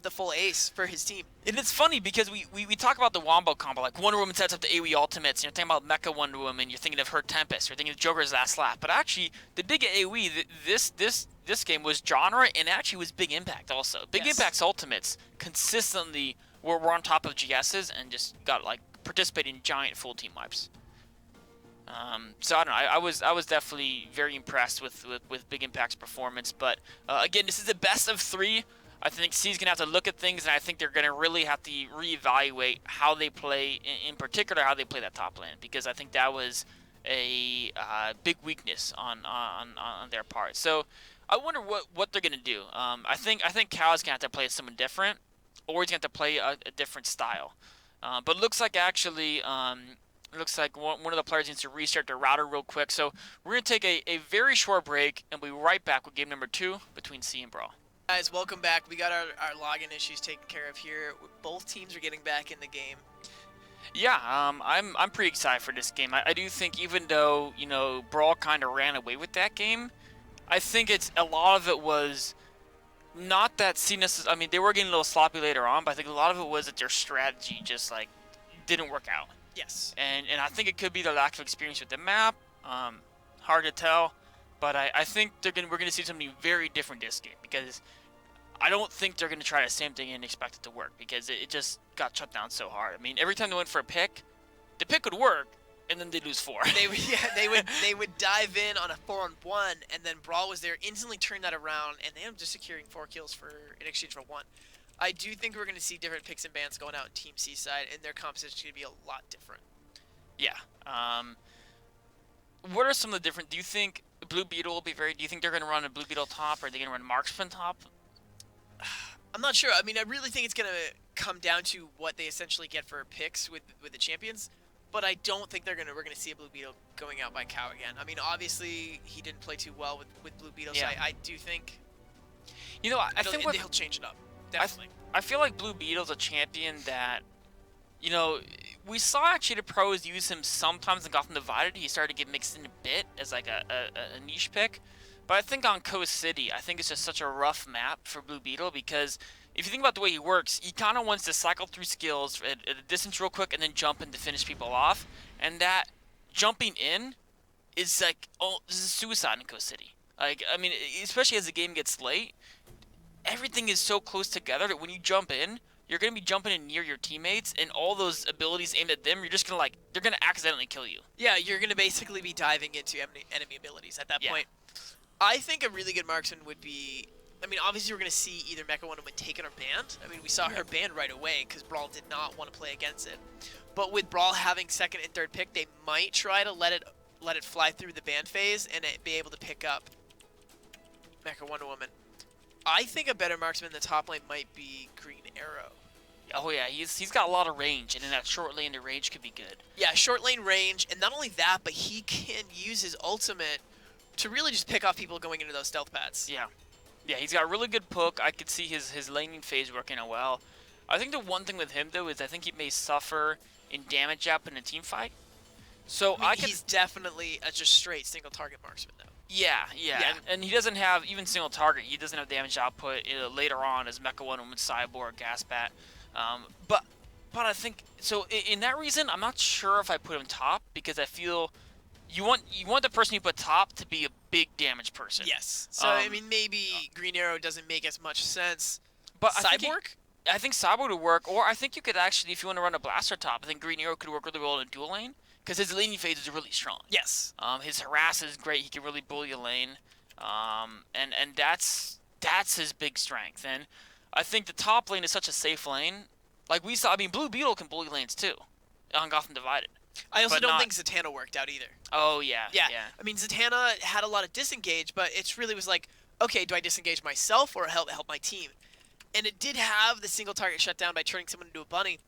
the full ace for his team. And it's funny because we talk about the Wombo combo, like Wonder Woman sets up the AoE ultimates, and you're thinking about Mecha Wonder Woman, you're thinking of her Tempest, you're thinking of Joker's last lap. But actually, the big AoE, this game was Genre, and actually was Big Impact also. Big Impact's ultimates consistently were on top of GS's and just got like participating in giant full team wipes. So I don't know. I was definitely very impressed with Big Impact's performance. But again, this is the best of 3. I think C's gonna have to look at things, and I think they're gonna really have to reevaluate how they play, in particular how they play that top lane, because I think that was a big weakness on their part. So I wonder what they're gonna do. I think Cow's gonna have to play someone different, or he's gonna have to play a different style. But it looks like actually. It looks like one of the players needs to restart their router real quick. So we're going to take a very short break, and we'll be right back with game number 2 between C and BrawL. Guys, welcome back. We got our login issues taken care of here. Both teams are getting back in the game. Yeah, I'm pretty excited for this game. I do think even though BrawL kind of ran away with that game, I think it's a lot of it was not that Sinestro. I mean, they were getting a little sloppy later on, but I think a lot of it was that their strategy just like didn't work out. Yes. And I think it could be the lack of experience with the map. Hard to tell, but I think we're gonna see something very different this game because I don't think they're going to try the same thing and expect it to work because it just got shut down so hard. I mean, every time they went for a pick, the pick would work, and then they'd lose 4. They would dive in on a 4-on-1, and then BrawL was there, instantly turned that around, and they ended up just securing 4 kills in exchange for 1. I do think we're going to see different picks and bans going out in Team Seaside, and their composition is going to be a lot different. Yeah. What are some of the different? Do you think Blue Beetle will be very? Do you think they're going to run a Blue Beetle top, or are they going to run Marksman top? I'm not sure. I mean, I really think it's going to come down to what they essentially get for picks with the champions, but I don't think we're going to see a Blue Beetle going out by Cow again. I mean, obviously, he didn't play too well with Blue Beetle, so I do think I think he'll change it up. Definitely. I feel like Blue Beetle's a champion that, we saw actually the pros use him sometimes in Gotham Divided. He started to get mixed in a bit as like a niche pick. But I think on Coast City, I think it's just such a rough map for Blue Beetle because if you think about the way he works, he kind of wants to cycle through skills at a distance real quick and then jump in to finish people off. And that jumping in is like, this is suicide in Coast City. Like, I mean, especially as the game gets late, everything is so close together that when you jump in, you're going to be jumping in near your teammates, and all those abilities aimed at them, you're just going to they're going to accidentally kill you. Yeah, you're going to basically be diving into enemy abilities at that point. I think a really good marksman would be... I mean, obviously we're going to see either Mecha Wonder Woman taken or banned. I mean, we saw her banned right away because BrawL did not want to play against it. But with BrawL having second and third pick, they might try to let it fly through the ban phase and be able to pick up Mecha Wonder Woman. I think a better marksman in the top lane might be Green Arrow. Oh yeah, he's got a lot of range, and in that short lane, the range could be good. Yeah, short lane range, and not only that, but he can use his ultimate to really just pick off people going into those stealth pads. Yeah. Yeah, he's got a really good poke. I could see his laning phase working out well. I think the one thing with him, though, is I think he may suffer in damage up in a team fight. So I mean, he's definitely a just straight single target marksman, though. Yeah. And he doesn't have even single target. He doesn't have damage output later on as Mecha Wonder Woman, Cyborg, Gasbat. But I think so. In that reason, I'm not sure if I put him top because I feel you want the person you put top to be a big damage person. Yes. So I mean, maybe Green Arrow doesn't make as much sense. But Cyborg? I think Cyborg would work, or I think you could actually, if you want to run a blaster top, I think Green Arrow could work really well in a dual lane because his laning phase is really strong. Yes. His harass is great. He can really bully a lane, and that's his big strength. And I think the top lane is such a safe lane. Like we saw, I mean, Blue Beetle can bully lanes too on Gotham Divided. I also don't think Zatanna worked out either. Oh, yeah. I mean, Zatanna had a lot of disengage, but it really was like, okay, do I disengage myself or help my team? And it did have the single target shut down by turning someone into a bunny.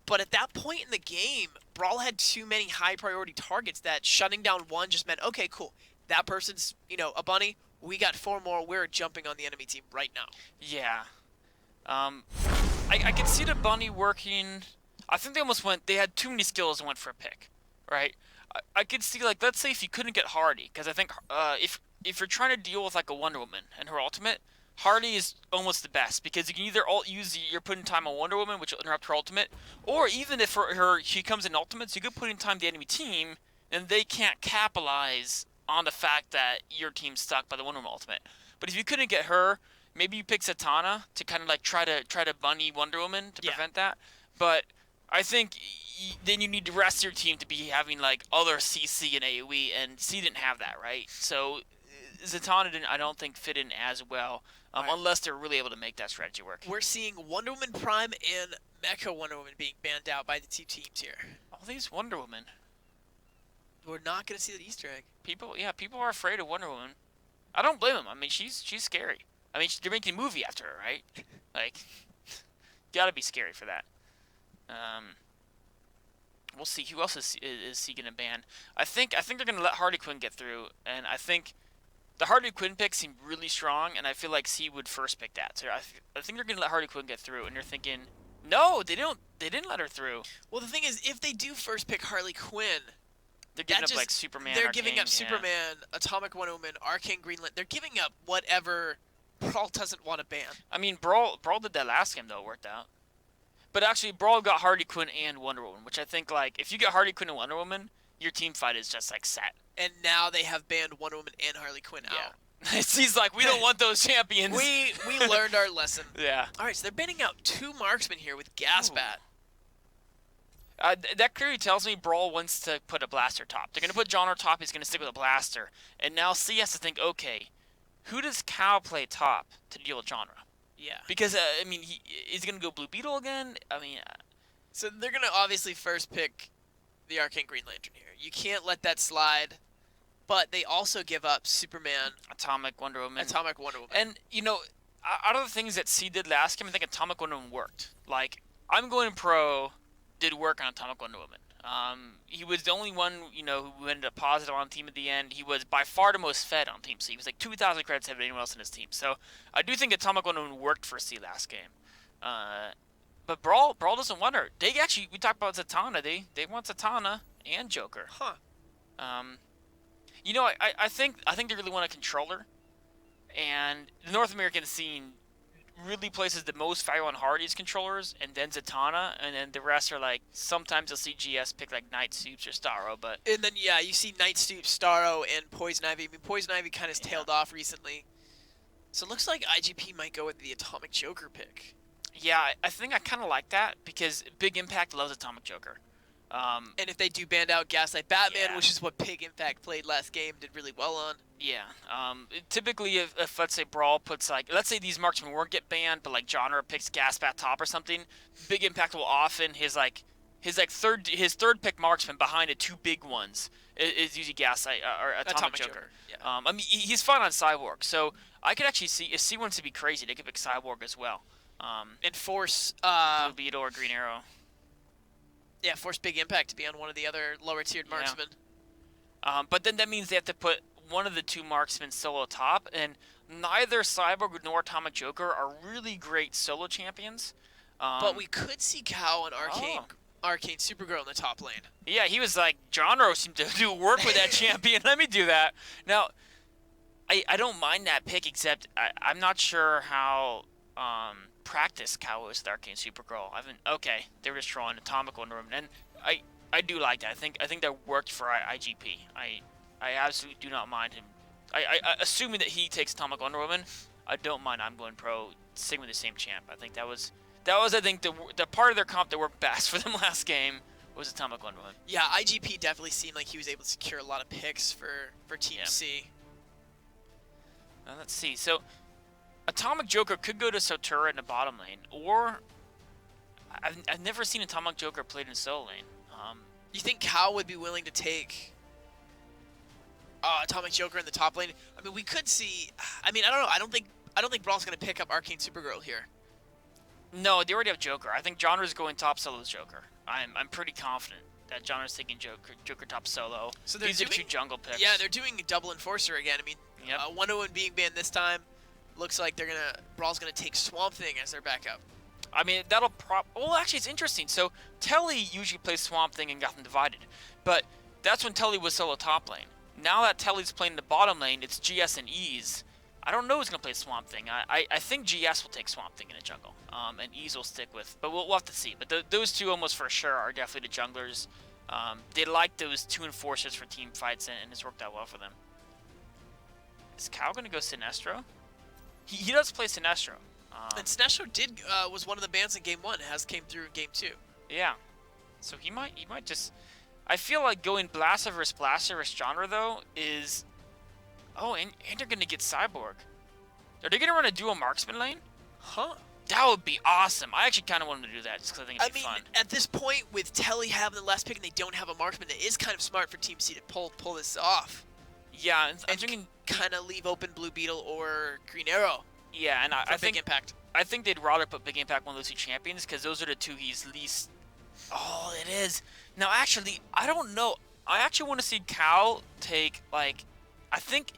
But at that point in the game, BrawL had too many high priority targets that shutting down one just meant, okay, cool. That person's, a bunny. We got 4 more. We're jumping on the enemy team right now. Yeah. I could see the bunny working. I think they had too many skills and went for a pick, right? I could see, like, let's say if you couldn't get Hardy, because I think if you're trying to deal with, like, a Wonder Woman and her ultimate, Hardy is almost the best, because you can either use your putting time on Wonder Woman, which will interrupt her ultimate, or even if she comes in ultimates, you could put in time the enemy team, and they can't capitalize on the fact that your team's stuck by the Wonder Woman ultimate. But if you couldn't get her, maybe you pick Zatanna to kind of, like, try to bunny Wonder Woman to prevent that. But I think then you need the rest of your team to be having, like, other CC and AoE, and C didn't have that, right? So Zatanna didn't, I don't think, fit in as well, unless they're really able to make that strategy work. We're seeing Wonder Woman Prime and Mecha Wonder Woman being banned out by the 2 teams here. All these Wonder Woman. We're not going to see that Easter egg. People are afraid of Wonder Woman. I don't blame them. I mean, she's scary. I mean, they're making a movie after her, right? Like, gotta be scary for that. We'll see. Who else is he gonna ban? I think they're gonna let Harley Quinn get through, and I think The Harley Quinn pick seemed really strong, and I feel like C would first pick that. So I think they're gonna let Harley Quinn get through, and you're thinking, no, they don't. They didn't let her through. Well, the thing is, if they do first pick Harley Quinn, They're giving up like Superman. they're Arcane, giving up Superman, Atomic Wonder Woman, Arcane Green Lantern. They're giving up whatever BrawL doesn't want to ban. I mean, BrawL did that last game though. It worked out. But actually, BrawL got Harley Quinn and Wonder Woman, which I think like if you get Harley Quinn and Wonder Woman, your team fight is just like set. And now they have banned Wonder Woman and Harley Quinn out. He's like, we don't want those champions. We learned our lesson. Yeah. All right, so they're banning out 2 marksmen here with Gas Bat. That clearly tells me BrawL wants to put a blaster top. They're going to put Genre top. He's going to stick with a blaster. And now C has to think, okay, who does Cal play top to deal with Genre? Yeah. Because, I mean, is he going to go Blue Beetle again? I mean... So they're going to obviously first pick the Arcane Green Lantern here. You can't let that slide. But they also give up Superman. Atomic Wonder Woman. And, you know, out of the things that C did last game, I think Atomic Wonder Woman worked. Like, I'm going pro did work on Atomic Wonder Woman. He was the only one, you know, who ended up positive on team at the end. He was by far the most fed on Team C. He was like 2,000 credits ahead of anyone else in his team. So I do think Atomic Wonder Woman worked for C last game. But BrawL doesn't want her. They actually, we talked about Zatanna. They want Zatanna and Joker. Huh. You know, I think they really want a controller, and the North American scene really places the most value on Hardy's controllers, and then Zatanna, and then the rest are like, sometimes you'll see GS pick like Night Soups or Starro, but... And then, yeah, you see Night Stoop, Starro, and Poison Ivy. I mean, Poison Ivy kind of tailed off recently. So it looks like IGP might go with the Atomic Joker pick. Yeah, I think I kind of like that, because Big Impact loves Atomic Joker. And if they do band out Gaslight Batman, which is what Big Impact played last game, did really well on. Yeah. Typically, if let's say BrawL puts like, let's say these marksmen won't get banned, but like Genre picks Gasbat top or something, Big Impact will often his third pick marksman behind the 2 big ones is usually Gaslight or Atomic Joker. Yeah. I mean, he's fun on Cyborg, so I could actually see if C wants to be crazy, they could pick Cyborg as well. And force Blue Beetle or Green Arrow. Yeah, force Big Impact to be on one of the other lower-tiered marksmen. But then that means they have to put one of the 2 marksmen solo top, and neither Cyborg nor Atomic Joker are really great solo champions. But we could see Cow and Arcane Supergirl in the top lane. Yeah, he was like, Genre seemed to do work with that champion. Let me do that. Now, I don't mind that pick, except I'm not sure how... practice Cow is with Arcane Supergirl. Okay, they were just drawing Atomic Wonder Woman, and I do like that. I think that worked for IGP. I absolutely do not mind him. Assuming that he takes Atomic Wonder Woman, I don't mind. I'm going pro, sticking with the same champ. I think that was I think the part of their comp that worked best for them last game was Atomic Wonder Woman. Yeah, IGP definitely seemed like he was able to secure a lot of picks for Team C. Let's see. So. Atomic Joker could go to Sotura in the bottom lane, or I've never seen Atomic Joker played in solo lane. You think Cal would be willing to take Atomic Joker in the top lane? I mean, we could see. I mean, I don't know. I don't think BrawL's gonna pick up Arcane Supergirl here. No, they already have Joker. I think Genre's going top solo as Joker. I'm pretty confident that Genre's taking Joker top solo. So these are 2 jungle picks. Yeah, they're doing double Enforcer again. I mean, Wonder Woman being banned this time. Looks like BrawL's gonna take Swamp Thing as their backup. I mean, that'll well, actually, it's interesting. So Telly usually plays Swamp Thing in Gotham Divided, but that's when Telly was solo top lane. Now that Telly's playing the bottom lane, it's GS and Ease. I don't know who's gonna play Swamp Thing. I think GS will take Swamp Thing in a jungle, and Ease will stick with. But we'll have to see. But those 2 almost for sure are definitely the junglers. They like those 2 enforcers for team fights, and it's worked out well for them. Is Cal gonna go Sinestro? He does play Sinestro. And Sinestro was one of the bans in Game 1. It has came through in Game 2. Yeah. So he might just... I feel like going Blaster versus Genre, though, is... Oh, and they're going to get Cyborg. Are they going to run a dual marksman lane? Huh. That would be awesome. I actually kind of want them to do that, just because I think it'd be fun. At this point, with Telly having the last pick and they don't have a marksman, it is kind of smart for Team C to pull this off. Yeah, I'm thinking... kind of leave open Blue Beetle or Green Arrow. Yeah, and I think Big Impact. I think they'd rather put Big Impact one of those 2 champions, because those are the 2 he's least... Oh, it is. Now, actually, I don't know. I actually want to see Cal take, like... I think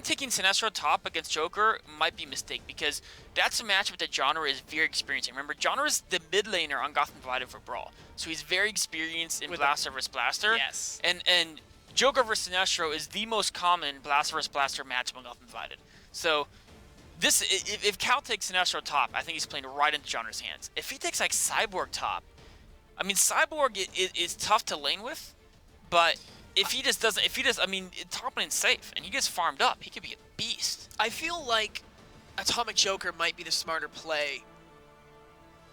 taking Sinestro top against Joker might be a mistake because that's a matchup that Genre is very experienced in. Remember, Genre is the mid laner on Gotham Divided for BrawL, so he's very experienced in Blaster vs Blaster. Yes. And Joker vs Sinestro is the most common Blaster vs Blaster matchup on Gotham Divided. So this, if Cal takes Sinestro top, I think he's playing right into Genre's hands. If he takes like Cyborg top, I mean Cyborg is tough to lane with, but if he just doesn't, I mean, top lane's safe, and he gets farmed up, he could be a beast. I feel like Atomic Joker might be the smarter play.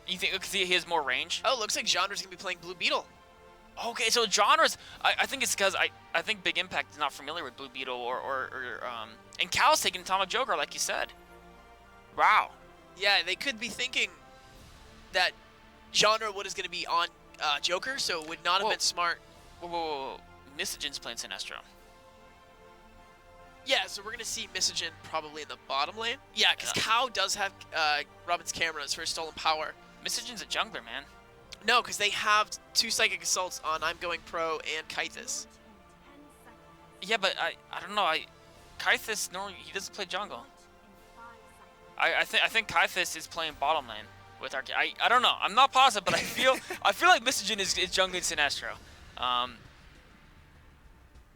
You think because he has more range? Oh, looks like Genre's gonna be playing Blue Beetle. Okay, so Genre's, I think it's because I think Big Impact is not familiar with Blue Beetle and Cal's taking Atomic Joker, like you said. Wow. Yeah, they could be thinking that Genre what is gonna be on Joker, so it would not have been smart. Whoa. Misogen's playing Sinestro. Yeah, so we're going to see Misogen probably in the bottom lane. Yeah, because Cow does have Robin's cameras for stolen power. Misogen's a jungler, man. No, because they have 2 Psychic Assaults on I'm Going Pro and Kythus. Yeah, but I don't know. Kythus, no, he doesn't play jungle. I think Kythus is playing bottom lane with our. I don't know. I'm not positive, but I feel like Misogen is jungling Sinestro.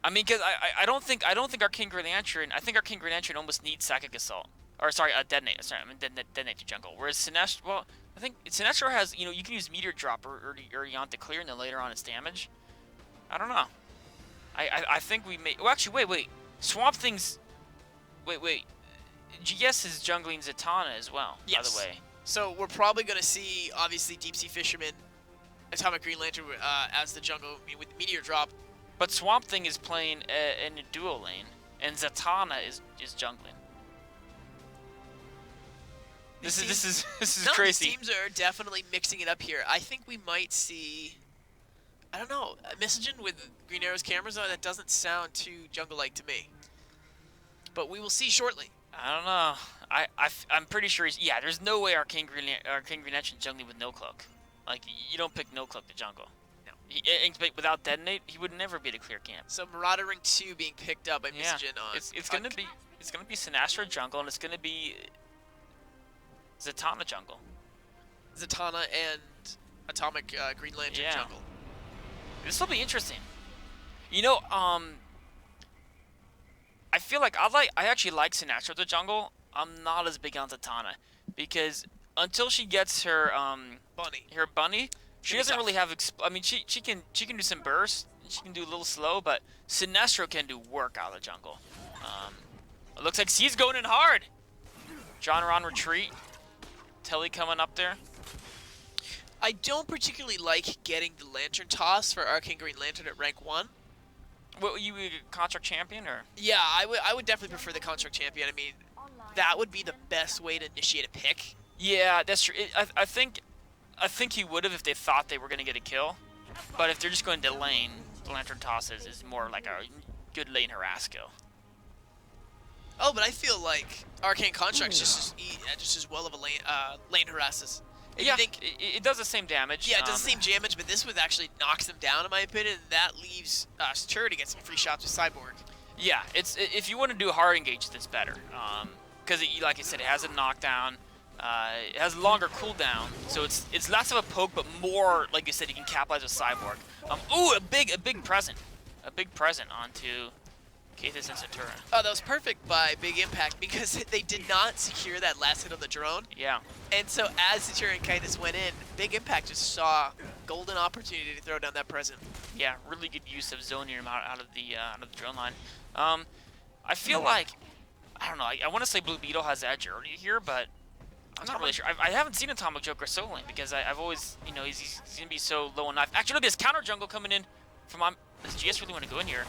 I mean, because I don't think Arcane Green Lantern. I think Arcane Green Lantern almost needs Psychic Assault, or sorry, Detonate. Sorry, I mean Detonate to jungle. Whereas Sinestro, well, I think Sinestro has, you can use Meteor Drop or Yonta Clear, and then later on it's damage. I don't know. I think we may. Well, actually, wait. Swamp Thing's. Wait. GS is jungling Zatanna as well. Yes. By the way. So we're probably going to see obviously Deep Sea Fisherman, Atomic Green Lantern as the jungle with Meteor Drop. But Swamp Thing is playing in a duo lane, and Zatanna is jungling. This is crazy. These teams are definitely mixing it up here. I think we might see, I don't know, Misogen with Green Arrow's cameras on. That doesn't sound too jungle-like to me. But we will see shortly. I don't know. I'm pretty sure he's. Yeah, there's no way Arcane Green Lantern jungling with no cloak. Like, you don't pick no cloak to jungle. Without Detonate, he would never be the clear camp. So Marauding 2 being picked up by Misogen on. It's gonna be Sinestro jungle, and it's gonna be Zatanna jungle. Zatanna and Atomic Green Lantern jungle. This will be interesting. I feel like I actually like Sinestro the jungle. I'm not as big on Zatanna because until she gets her bunny. She doesn't really have. I mean, she can do some bursts. She can do a little slow, but Sinestro can do work out of the jungle. It looks like C's going in hard. Genre on retreat. Telly coming up there. I don't particularly like getting the Lantern toss for Arcane Green Lantern at rank 1. What, you a contract champion or? Yeah, I would definitely prefer the contract champion. I mean, that would be the best way to initiate a pick. Yeah, that's true. I think he would have if they thought they were going to get a kill. But if they're just going to lane, the Lantern tosses is more like a good lane harass kill. Oh, but I feel like Arcane Contract's just as well of a lane harasses. If you think, it does the same damage. Yeah, it does the same damage, but this would actually knocks them down, in my opinion. And that leaves Tur to get some free shots with Cyborg. Yeah, if you want to do a hard engage, that's better. Because, like I said, it has a knockdown. It has a longer cooldown, so it's less of a poke, but more, like you said, you can capitalize with Cyborg. Ooh, a big present onto Kathis and Satura. Oh, that was perfect by Big Impact because they did not secure that last hit on the drone. Yeah. And so as Satura and Kathis went in, Big Impact just saw golden opportunity to throw down that present. Yeah, really good use of zoning him out of the drone line. I feel like, I don't know, I want to say Blue Beetle has edge early here, but I'm not really sure. I haven't seen Atomic Joker soloing because I've always, he's going to be so low on knife. Actually, look, there's counter jungle coming in from, does GS really want to go in here?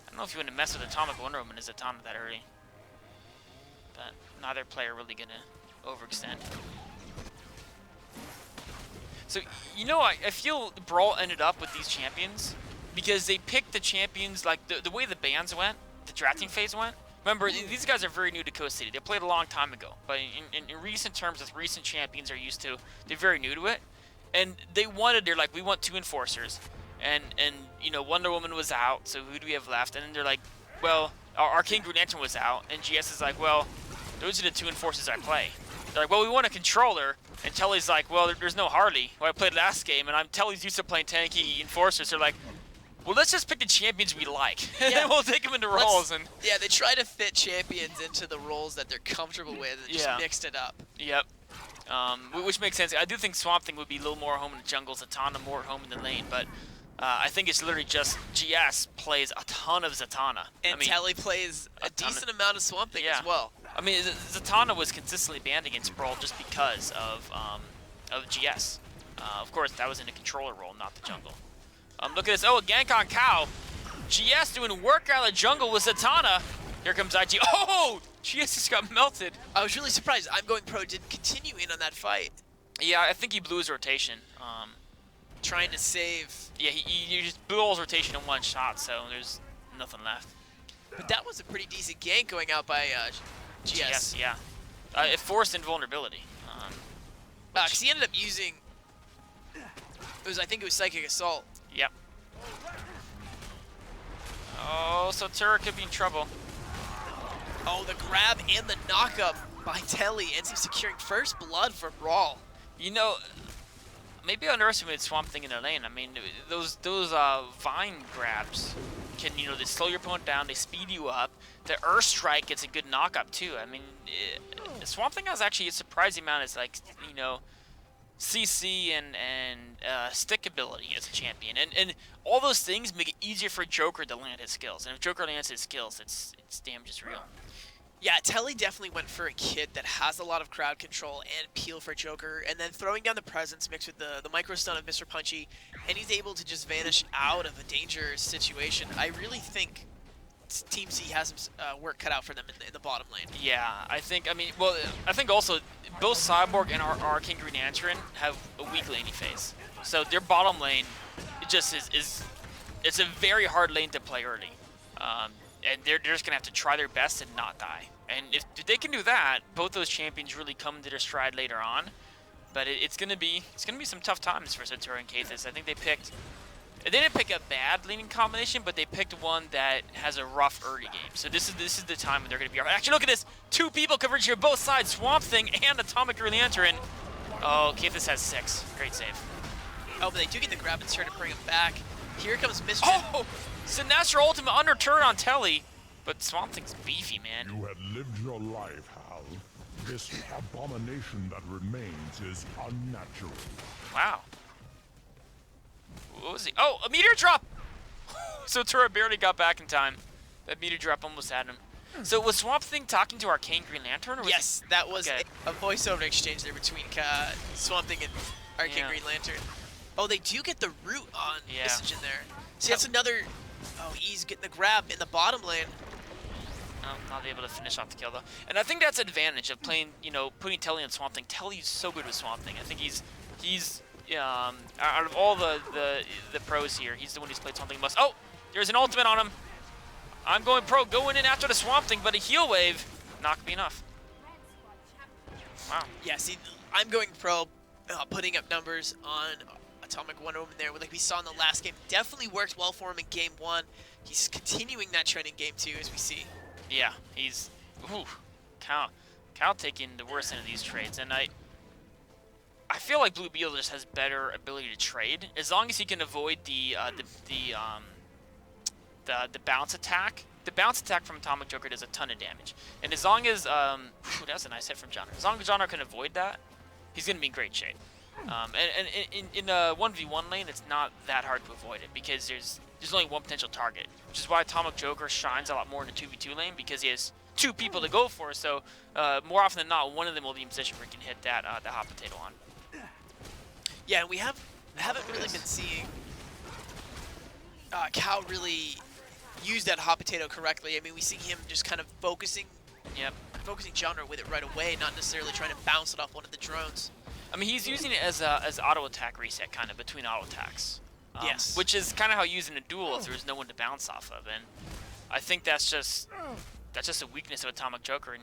I don't know if you want to mess with Atomic Wonder Woman as Zatanna that early. But neither player really going to overextend. So, I feel BrawL ended up with these champions because they picked the champions, like the way the bans went, the drafting phase went. Remember, these guys are very new to Coast City. They played a long time ago. But in recent terms, with recent champions are used to, they're very new to it. And they're like, we want 2 enforcers. And Wonder Woman was out, so who do we have left? And then they're like, well, our King Green Lantern was out, and GS is like, well, those are the 2 enforcers I play. They're like, well, we want a controller, and Telly's like, well, there's no Harley. Well, I played last game, and Telly's used to playing tanky enforcers. They're like, well, let's just pick the champions we like, and then we'll take them into roles. And yeah, they try to fit champions into the roles that they're comfortable with, and just mixed it up. Yep. Which makes sense. I do think Swamp Thing would be a little more home in the jungle, Zatanna more home in the lane, but I think it's literally just GS plays a ton of Zatanna. And Telly plays a decent amount of Swamp Thing as well. I mean, Zatanna was consistently banned against BrawL just because of GS. Of course, that was in a controller role, not the jungle. Look at this. Oh, a gank on Cow. GS doing work out of the jungle with Zatanna. Here comes IG. Oh! GS just got melted. I was really surprised. I'm Going Pro didn't continue in on that fight. Yeah, I think he blew his rotation. Trying to save. Yeah, he just blew all his rotation in one shot, so there's nothing left. But that was a pretty decent gank going out by GS. Yeah. It forced invulnerability. Because he ended up using. I think it was Psychic Assault. Yep. Oh, so Tura could be in trouble. Oh, the grab and the knockup by Telly ends up securing first blood for BrawL. You know, maybe I underestimated Swamp Thing in the lane. I mean, those Vine grabs can, they slow your opponent down, they speed you up. The Earth Strike gets a good knockup too. I mean, Swamp Thing has actually a surprising amount of CC and stick ability as a champion, and all those things make it easier for Joker to land his skills. And if Joker lands his skills, its damage is real. Yeah, Telly definitely went for a kit that has a lot of crowd control and peel for Joker, and then throwing down the presence mixed with the micro stun of Mr. Punchy, and he's able to just vanish out of a dangerous situation. I really think Team C has some work cut out for them in the bottom lane. Yeah, I think also both Cyborg and our King Green Lantern have a weak laning phase. So their bottom lane, it just it's a very hard lane to play early. And they're just going to have to try their best and not die. And if they can do that, both those champions really come into their stride later on. But it's going to be some tough times for Satura and Kathis. I think they didn't pick a bad laning combination, but they picked one that has a rough early game. So this is the time when they're going to be. Actually, look at this. 2 people coverage here, both sides. Swamp Thing and Atomic Green Lantern. Oh, Kathis has 6. Great save. Oh, but they do get the grab and start to bring him back. Here comes Mischief. Oh! Sinestro ultimate under turn on Telly. But Swamp Thing's beefy, man. You had lived your life, Hal. This abomination that remains is unnatural. Wow. What was he? Oh, a meteor drop! So Tura barely got back in time. That meteor drop almost had him. So was Swamp Thing talking to Arcane Green Lantern? Or was yes, that was a voiceover exchange there between Swamp Thing and Arcane Green Lantern. Oh, they do get the root on Message in there. See, that's another. Oh, he's getting the grab in the bottom lane. Not able to finish off the kill though. And I think that's an advantage of playing, putting Telly on Swamp Thing. Telly's so good with Swamp Thing. I think he's out of all the pros here, he's the one who's played Swamp Thing most. Oh, there's an ultimate on him. I'm Going Pro, going in after the Swamp Thing, but a heal wave not gonna be enough. Wow. Yeah, see, I'm Going Pro, putting up numbers on Atomic Wonder Woman there, like we saw in the last game. Definitely worked well for him in game 1. He's continuing that trend in game 2, as we see. Yeah, he's Cal taking the worst end of these trades, and I feel like Blue Beetle just has better ability to trade as long as he can avoid the bounce attack. The bounce attack from Atomic Joker does a ton of damage, and as long as that was a nice hit from Genre. As long as Genre can avoid that, he's gonna be in great shape. And in a 1v1 lane, it's not that hard to avoid it because there's only one potential target, which is why Atomic Joker shines a lot more in the 2v2 lane because he has 2 people to go for. So more often than not, one of them will be in position where he can hit that the hot potato on. Yeah, and we haven't really been seeing Cal really use that hot potato correctly. I mean, we see him just kind of focusing Genre with it right away, not necessarily trying to bounce it off one of the drones. I mean, he's using it as auto attack reset, kind of between auto attacks. Yes. Which is kind of how you use in a duel if there's no one to bounce off of, and I think that's just a weakness of Atomic Joker in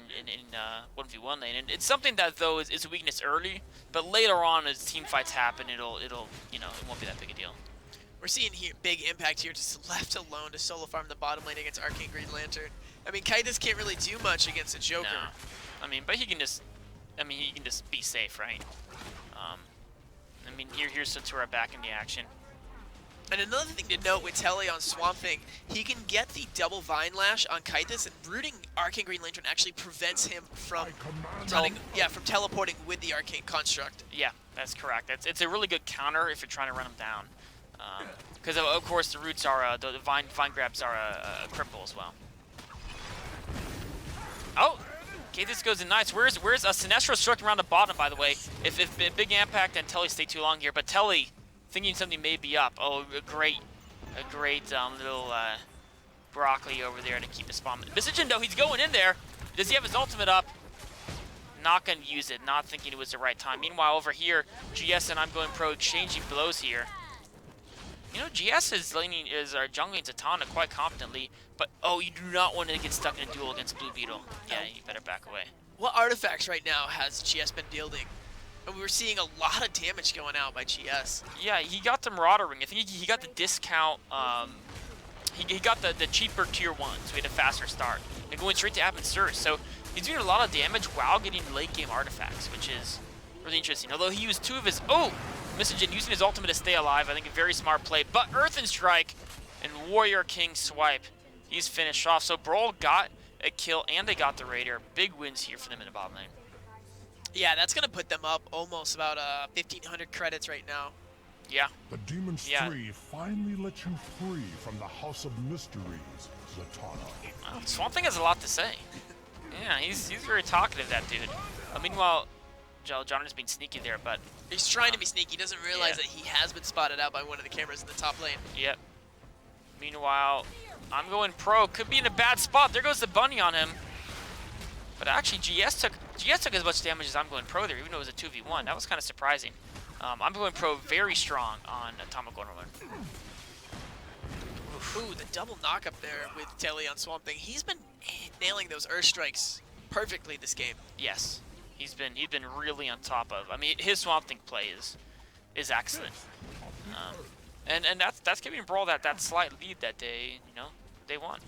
1v1 lane, and it's something that though is a weakness early, but later on as team fights happen, it won't be that big a deal. We're seeing here big impact here, just left alone to solo farm the bottom lane against Arcane Green Lantern. I mean, Kaitis can't really do much against a Joker. No. I mean, but he can just, he can just be safe, right? I mean, here's Satura back in the action. And another thing to note with Telly on Swamp Thing, he can get the double Vine Lash on Kaitis, and rooting Arcane Green Lantern actually prevents him from from teleporting with the Arcane Construct. Yeah, that's correct. It's a really good counter if you're trying to run him down. Because of course the roots are the vine grabs are a cripple as well. Oh, okay, this goes in nice. Where's Sinestro struck around the bottom, by the way. If big impact and Telly stay too long here, but Telly thinking something may be up. Oh, a great little broccoli over there to keep the spawn. Messaging though, he's going in there. Does he have his ultimate up? Not gonna use it. Not thinking it was the right time. Meanwhile, over here, GS and I'm Going Pro exchanging blows here. You know, GS is jungling Zatanna quite competently, but oh, you do not want to get stuck in a duel against Blue Beetle. Yeah, you better back away. What artifacts right now has GS been fielding? And we were seeing a lot of damage going out by GS. Yeah, he got the Marauder Ring. I think he got the discount. He got the cheaper tier 1, so he had a faster start. And going straight to App and Surge. So he's doing a lot of damage while getting late game artifacts, which is really interesting. Although he used 2 of his Messaging using his ultimate to stay alive. I think a very smart play. But Earthen Strike and Warrior King Swipe. He's finished off. So BrawL got a kill and they got the Raider. Big wins here for them in the bottom lane. Yeah, that's going to put them up almost about 1,500 credits right now. Yeah. The Demons 3 finally let you free from the House of Mysteries, Zatanna. Swamp Thing has a lot to say. Yeah, he's very talkative, that dude. Meanwhile, Jonathan's being sneaky there, but he's trying to be sneaky. He doesn't realize that he has been spotted out by one of the cameras in the top lane. Yep. Meanwhile, I'm Going Pro. Could be in a bad spot. There goes the bunny on him. But actually, GS took as much damage as I'm Going Pro there, even though it was a 2v1. That was kind of surprising. I'm Going Pro very strong on Atomic Wonderland. Ooh, the double knock up there with Telly on Swamp Thing. He's been nailing those Earth Strikes perfectly this game. Yes. He's been really on top of. I mean, his Swamp Thing play is excellent. And that's giving BrawL that slight lead that day, day one.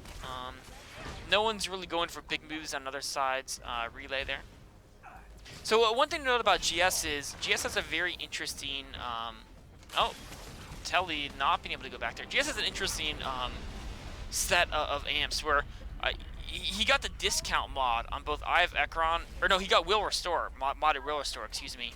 No one's really going for big moves on other sides. Relay there. So one thing to note about GS is GS has a very interesting. Telly not being able to go back there. GS has an interesting set of amps where he got the discount mod on both Eye of Ekron, or no, he got Will Restore, modded Will Restore, excuse me.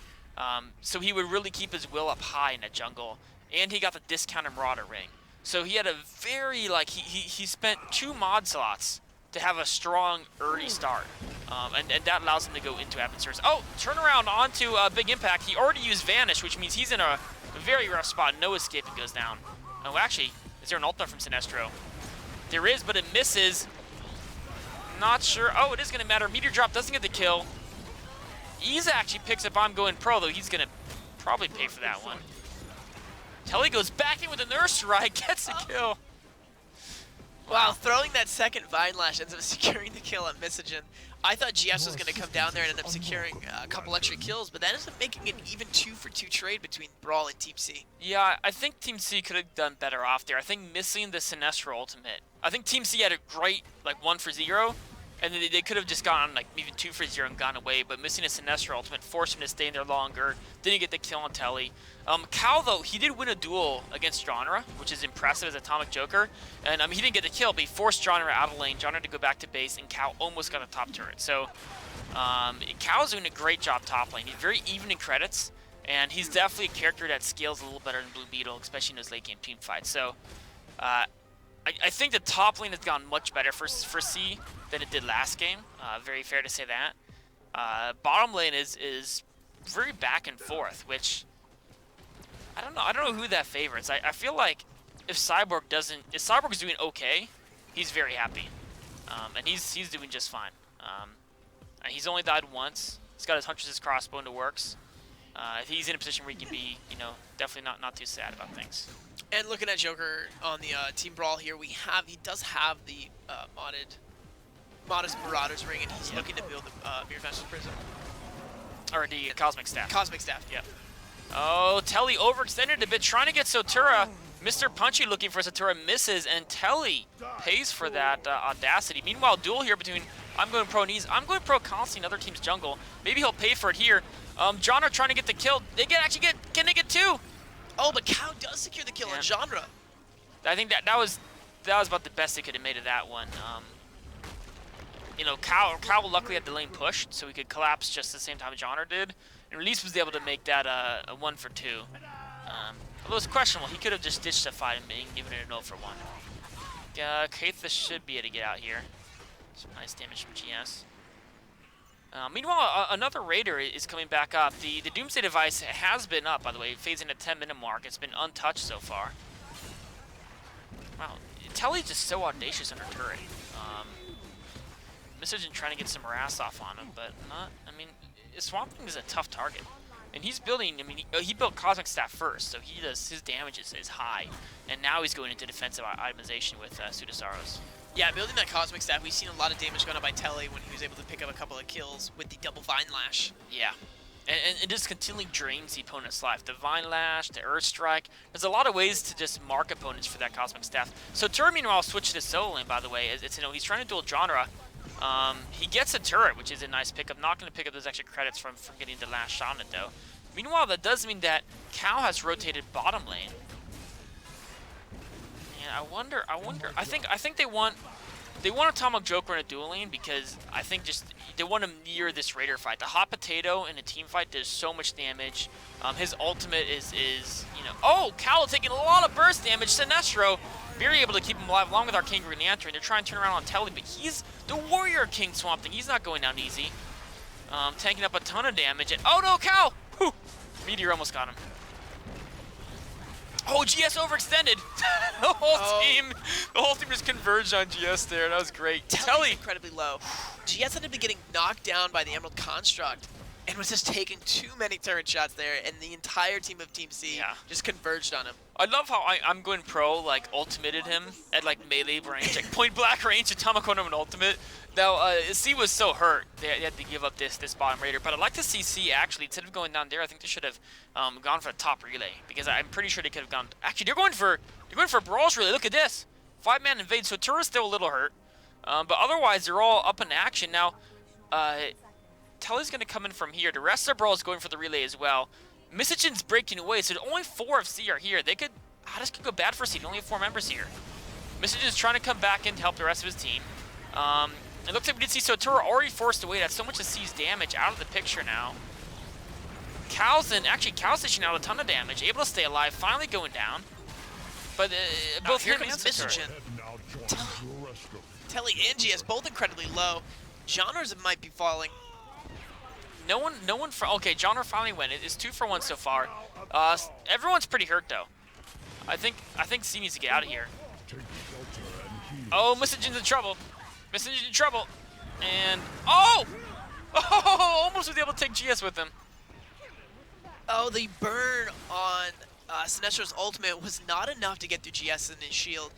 So he would really keep his will up high in the jungle, and he got the discounted Marauder Ring. So he had a very, he spent 2 mod slots to have a strong early start, and that allows him to go into Advanceers. Oh, turn around onto Big Impact. He already used Vanish, which means he's in a very rough spot. No escape, it goes down. Oh, actually, is there an ult from Sinestro? There is, but it misses. Not sure. Oh, it is going to matter. Meteor Drop doesn't get the kill. He's actually picks up I'm Going Pro, though he's going to probably pay for that one. Telly goes back in with a Nurse Strike, gets a kill. Wow, throwing that second Vine Lash ends up securing the kill on Messaging. I thought GS was going to come down there and end up securing a couple extra kills, but that ends up making an even 2-for-2 trade between BrawL and Team C. Yeah, I think Team C could have done better off there. I think missing the Sinestro ultimate. I think Team C had a great 1-for-0, and then they could have just gone even 2-for-0 and gone away, but missing a Sinestro ultimate forced him to stay in there longer. Didn't get the kill on Telly. Cal, though, he did win a duel against Genre, which is impressive as Atomic Joker. And he didn't get the kill, but he forced Genre out of lane, Genre to go back to base, and Cal almost got a top turret. So Cal's doing a great job top lane. He's very even in credits, and he's definitely a character that scales a little better than Blue Beetle, especially in those late game team fights. So I think the top lane has gotten much better for C than it did last game. Very fair to say that. Bottom lane is very back and forth, which I don't know. I don't know who that favors. I feel like if Cyborg's doing okay, he's very happy, and he's doing just fine. He's only died once. He's got his Huntress's crossbow into works. He's in a position where he can be, definitely not too sad about things. And looking at Joker on the Team BrawL here, he does have the modest Marauders Ring, and he's looking to build the Mirror Master's Prism. Or the Cosmic Staff. Cosmic Staff. Yep. Oh, Telly overextended a bit, trying to get Sotura. Mr. Punchy looking for Satura, misses, and Telly pays for that audacity. Meanwhile, duel here between I'm going pro knees. I'm going pro constantly in other team's jungle. Maybe he'll pay for it here. Genre trying to get the kill. They can actually get, can they get 2? Oh, but Cow does secure the kill on Genre. I think that was about the best they could have made of that one. You know, Cow luckily had the lane pushed, so he could collapse just the same time Genre did. And Release was able to make that a 1 for 2. Although it's questionable, he could have just ditched the fight and given it a 0 for 1. Kaitha should be able to get out here. Some nice damage from GS. Meanwhile, another Raider is coming back up. The Doomsday device has been up, by the way, phasing at 10-minute mark. It's been untouched so far. Wow, Telly's just so audacious under turret. Misogen trying to get some harass off on him, but not. I mean, Swamp Thing is a tough target. And he's building, I mean, he built Cosmic Staff first, so his damage is high. And now he's going into defensive itemization with Pseudosaurus. Yeah, building that Cosmic Staff, we've seen a lot of damage gone up by Telly when he was able to pick up a couple of kills with the double Vine Lash. Yeah. And it just continually drains the opponent's life. The Vine Lash, the Earth Strike. There's a lot of ways to just mark opponents for that Cosmic Staff. So Tur, meanwhile, switched to solo lane, by the way. It's, you know, he's trying to duel Genre. He gets a turret, which is a nice pickup. Not going to pick up those extra credits from getting the last shot on it, though. Meanwhile, that does mean that Cow has rotated bottom lane. And I wonder. I think they want Atomic Joker in a duel lane because I think just they want him near this Raider fight. The hot potato in a team fight does so much damage. His ultimate is you know. Oh, Cow taking a lot of burst damage. Sinestro very able to keep him alive along with Arcane Green Lantern. They're trying to turn around on Telly, but he's the Warrior King Swamp Thing. He's not going down easy. Tanking up a ton of damage. And oh no, Cow! Whew. Meteor almost got him. Oh, GS overextended. the whole team just converged on GS there. That was great. Telly incredibly low. GS ended up getting knocked down by the Emerald Construct and was just taking too many turret shots there, and the entire team of Team C just converged on him. I love how I'm going pro, like, ultimated him at, like, melee range, like, point-blank range, Atomic on him and ultimate. Now, C was so hurt, they had to give up this bottom Raider, but I'd like to see C, actually, instead of going down there, I think they should have gone for a top relay, because I'm pretty sure they could have gone... Actually, they're going for BrawL's relay. Look at this. 5-man invade, so Tura's still a little hurt, but otherwise, they're all up in action. Now, Telly's going to come in from here. The rest of BrawL is going for the relay as well. Misogen's breaking away, so only 4 of C are here. They could... this could go bad for C. They only have 4 members here. Misogen's trying to come back in to help the rest of his team. It looks like we did see Sotura already forced away. That's so much of C's damage out of the picture now. Cow's dishing out a ton of damage. Able to stay alive, finally going down. But both here him and comes Sotura. Telly and GS both incredibly low. Genres might be falling. No one. Okay, Genre finally went. It's 2 for 1 so far. Everyone's pretty hurt though. I think C needs to get out of here. Oh, Misogen's in trouble. Misogen's in trouble. And almost was able to take GS with him. Oh, the burn on Sinestro's ultimate was not enough to get through GS and his shield.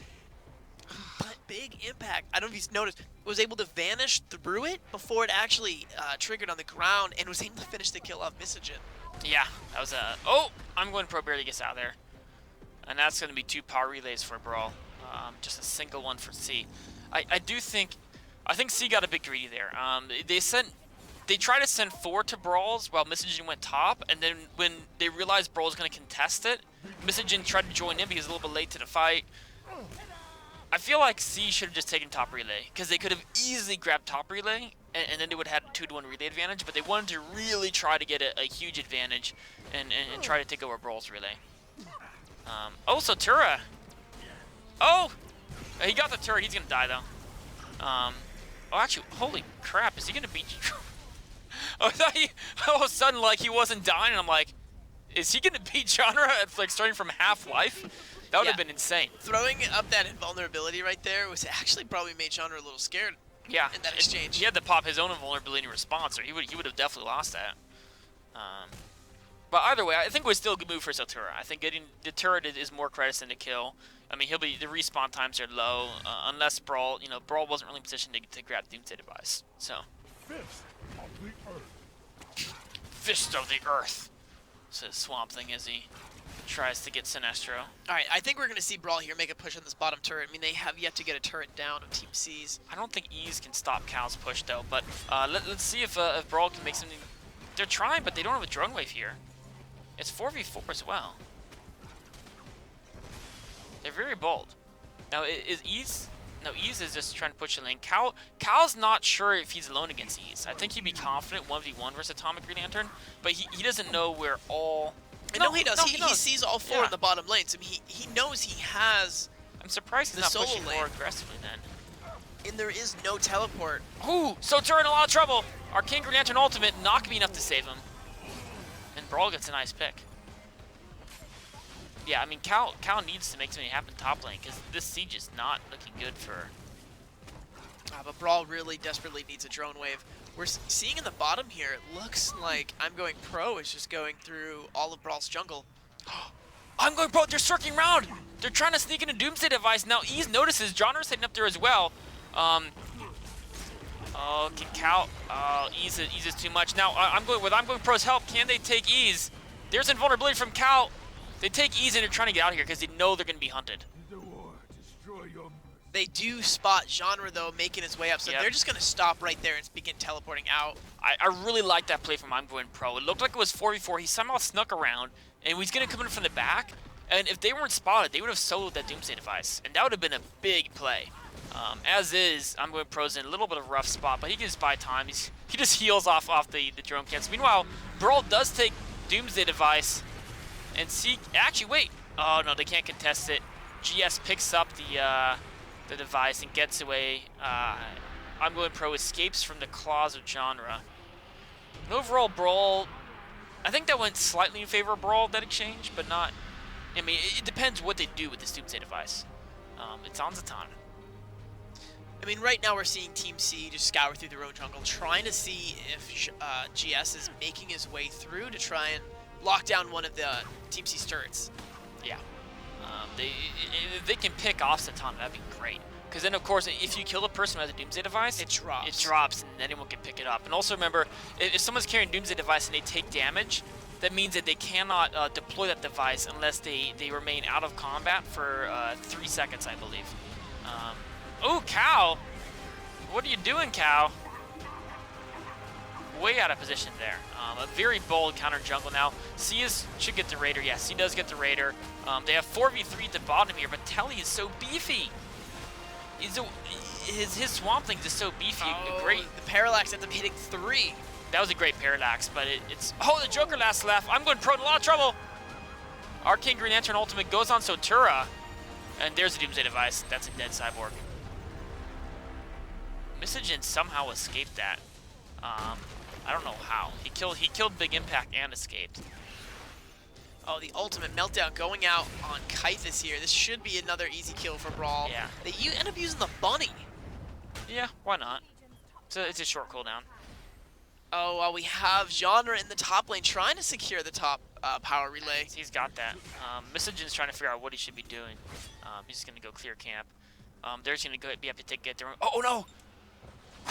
But big impact. I don't know if you've noticed. Was able to vanish through it before it actually triggered on the ground and was able to finish the kill off Misogen. Yeah, that was a... Oh, I'm going pro barely gets out there. And that's going to be 2 power relays for BrawL. Just a single one for C. I think C got a bit greedy there. They tried to send 4 to BrawL's while Misogen went top, and then when they realized BrawL was going to contest it, Misogen tried to join in because he was a little bit late to the fight. I feel like C should have just taken top relay, because they could have easily grabbed top relay, and then they would have had a 2-to-1 relay advantage, but they wanted to really try to get a huge advantage and try to take over BrawL's relay. Oh, so Tura. Oh! He got the turret. He's going to die, though. Oh, actually, holy crap. Is he going to beat you? I thought all of a sudden, like, he wasn't dying, and I'm like, is he going to beat Genre at, like, starting from half-life? That would have been insane. Throwing up that invulnerability right there was actually probably made Genre a little scared. Yeah. In that exchange. He had to pop his own invulnerability in response, or he would have definitely lost that. But either way, I think it was still a good move for Sotura. I think getting the turret is more credits than the kill. I mean, the respawn times are low, unless BrawL, BrawL wasn't really in position to grab the Doomsday device. So. Fist of the earth. Fist of the earth, says Swamp Thing as he tries to get Sinestro. All right, I think we're going to see BrawL here make a push on this bottom turret. I mean, they have yet to get a turret down of Team C's. I don't think Ease can stop Cal's push though, but let's see if BrawL can make something. They're trying, but they don't have a drone wave here. It's 4v4 as well. They're very bold. Now, is Ease... No, Ease is just trying to push the lane. Cal's not sure if he's alone against Ease. I think he'd be confident 1v1 versus Atomic Green Lantern, but he doesn't know where all... No, he does. No, he sees all four in the bottom lanes. I mean, he knows he has... I'm surprised he's not pushing more aggressively then. And there is no teleport. Ooh, Sotura in a lot of trouble. Arcane Green Lantern ultimate not gonna be enough to save him. And BrawL gets a nice pick. Yeah, I mean, Cal needs to make something happen top lane because this siege is not looking good for... But BrawL really desperately needs a drone wave. We're seeing in the bottom here, it looks like I'm Going Pro is just going through all of BrawL's jungle. I'm Going Pro, they're circling around. They're trying to sneak in a Doomsday device. Now Ease notices Johnner's heading up there as well. Oh, can Cal... Ease is too much. Now, I'm Going Pro's help, can they take Ease? There's invulnerability from Cal. They take Ease and they're trying to get out of here because they know they're going to be hunted. They do spot Genre, though, making his way up, so they're just going to stop right there and begin teleporting out. I really like that play from I'm Going Pro. It looked like it was 4v4. He somehow snuck around, and he's going to come in from the back. And if they weren't spotted, they would have soloed that Doomsday device, and that would have been a big play. As is, I'm Going Pro's in a little bit of a rough spot, but he can just buy time. He just heals off the drone cancel. Meanwhile, BrawL does take Doomsday device, and see... Actually, wait. Oh, no, they can't contest it. GS picks up the device and gets away. I'm Going Pro escapes from the claws of Genre. And overall, BrawL... I think that went slightly in favor of BrawL, that exchange, but not... I mean, it depends what they do with this Doomsday device. It's on Zatanna. I mean, right now we're seeing Team C just scour through their own jungle, trying to see if GS is making his way through to try and lock down one of the Team C's turrets. Yeah. If they can pick off Zatanna, that'd be great. Because then, of course, if you kill a person who has a Doomsday device, it drops. It drops, and anyone can pick it up. And also remember, if someone's carrying Doomsday device and they take damage, that means that they cannot deploy that device unless they remain out of combat for 3 seconds, I believe. Oh, Cow! What are you doing, Cow? Way out of position there. A very bold counter jungle now. C should get the Raider. Yes, he does get the Raider. They have 4v3 at the bottom here, but Telly is so beefy. His Swamp Thing is so beefy. Great. The Parallax ends up hitting 3. That was a great Parallax, but it's... Oh, the Joker last left. I'm Going Pro in a lot of trouble. Arcane Green Lantern ultimate goes on Sotura. And there's the Doomsday device. That's a dead Cyborg. Misogen somehow escaped that. I don't know how. He killed Big Impact and escaped. Oh, the ultimate meltdown going out on Kythus here. This should be another easy kill for BrawL. Yeah. They end up using the bunny. Yeah, why not? So it's a short cooldown. Oh, well, we have Genre in the top lane trying to secure the top power relay. He's got that. Misogen's trying to figure out what he should be doing. He's just going to go clear camp. They're just going to be able to get their own... Oh, no!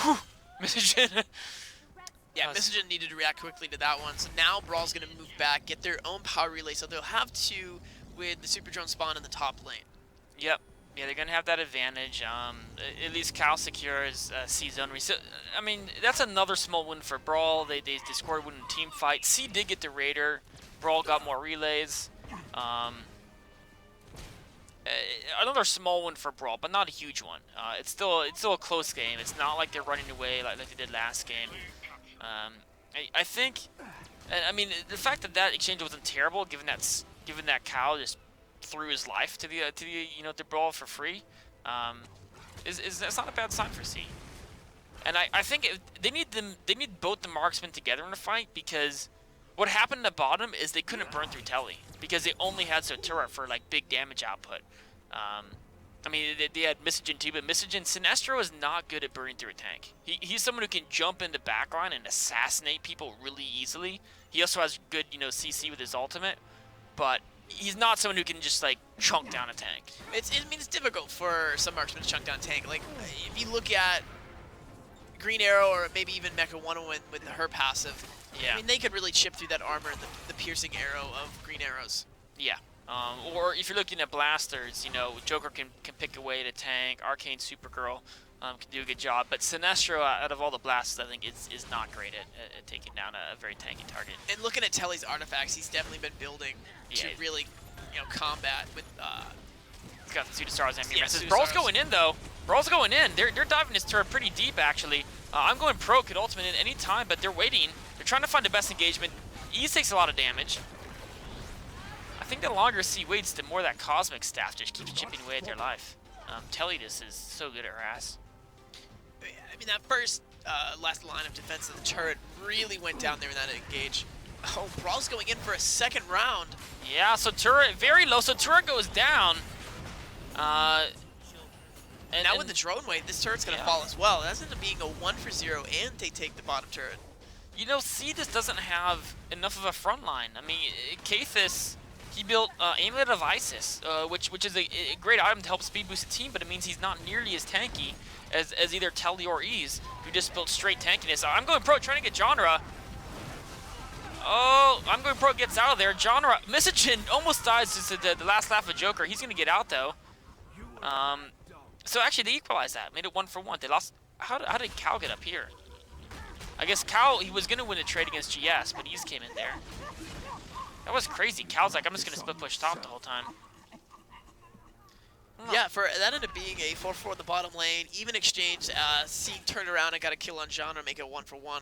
Whew! Misogen. Yeah, Misogen needed to react quickly to that one. So now BrawL's going to move back, get their own power relay. So they'll have to with the Super Drone spawn in the top lane. Yep. Yeah, they're going to have that advantage. At least Cal secures C-Zone. So, I mean, that's another small win for BrawL. They scored a win in a team fight. C did get the Raider. BrawL got more relays. Another small one for BrawL, but not a huge one. It's still a close game. It's not like they're running away like they did last game. I think, I mean, the fact that exchange wasn't terrible, given that Cal just threw his life to the BrawL for free, that's not a bad sign for C. And I think they need both the marksmen together in a fight, because what happened at the bottom is they couldn't burn through Telly because they only had Sotura for like big damage output. I mean, they had Misogen too, but Sinestro is not good at burning through a tank. He's someone who can jump into backline and assassinate people really easily. He also has good, CC with his ultimate, but he's not someone who can just like chunk down a tank. It's difficult for some marksmen to chunk down a tank. Like if you look at Green Arrow or maybe even Mecha 101 with her passive, yeah. I mean they could really chip through that armor, the piercing arrow of Green Arrows. Yeah. Or if you're looking at blasters, you know, Joker can pick away at a tank. Arcane Supergirl can do a good job. But Sinestro, out of all the blasters, I think is not great at taking down a very tanky target. And looking at Telly's artifacts, he's definitely been building to really, you know, combat with. He's got the Pseudostars and Yeah, BrawL's going in though. BrawL's going in. They're diving his turret pretty deep actually. I'm going pro, could ultimate in any time, but they're waiting. They're trying to find the best engagement. Ease takes a lot of damage. I think the longer C waits, the more that Cosmic Staff just keeps chipping away at their life. Telly just is so good at her ass. I mean, that first last line of defense of the turret really went down there in that engage. Oh, BrawL's going in for a second round. Yeah, so turret very low, so turret goes down. And now with the drone wave, this turret's going to fall as well. That's end up being a 1 for 0, and they take the bottom turret. You know, C just doesn't have enough of a front line. I mean, Kathis, he built Amulet of Isis, which is a great item to help speed boost the team, but it means he's not nearly as tanky as either Telly or Ease, who just built straight tankiness. I'm going pro, trying to get Genre. Oh, I'm going pro, gets out of there. Genre, Misogyn almost dies just at the last laugh of Joker. He's going to get out, though. So actually, they equalized that, made it 1 for 1. They lost. How did Cal get up here? I guess Cal, he was going to win a trade against GS, but Ease came in there. That was crazy. Cal's like, I'm just going to split push top the whole time. Yeah, that ended up being a 4-4 in the bottom lane. Even exchange, C turned around and got a kill on Genre, make it 1 for 1.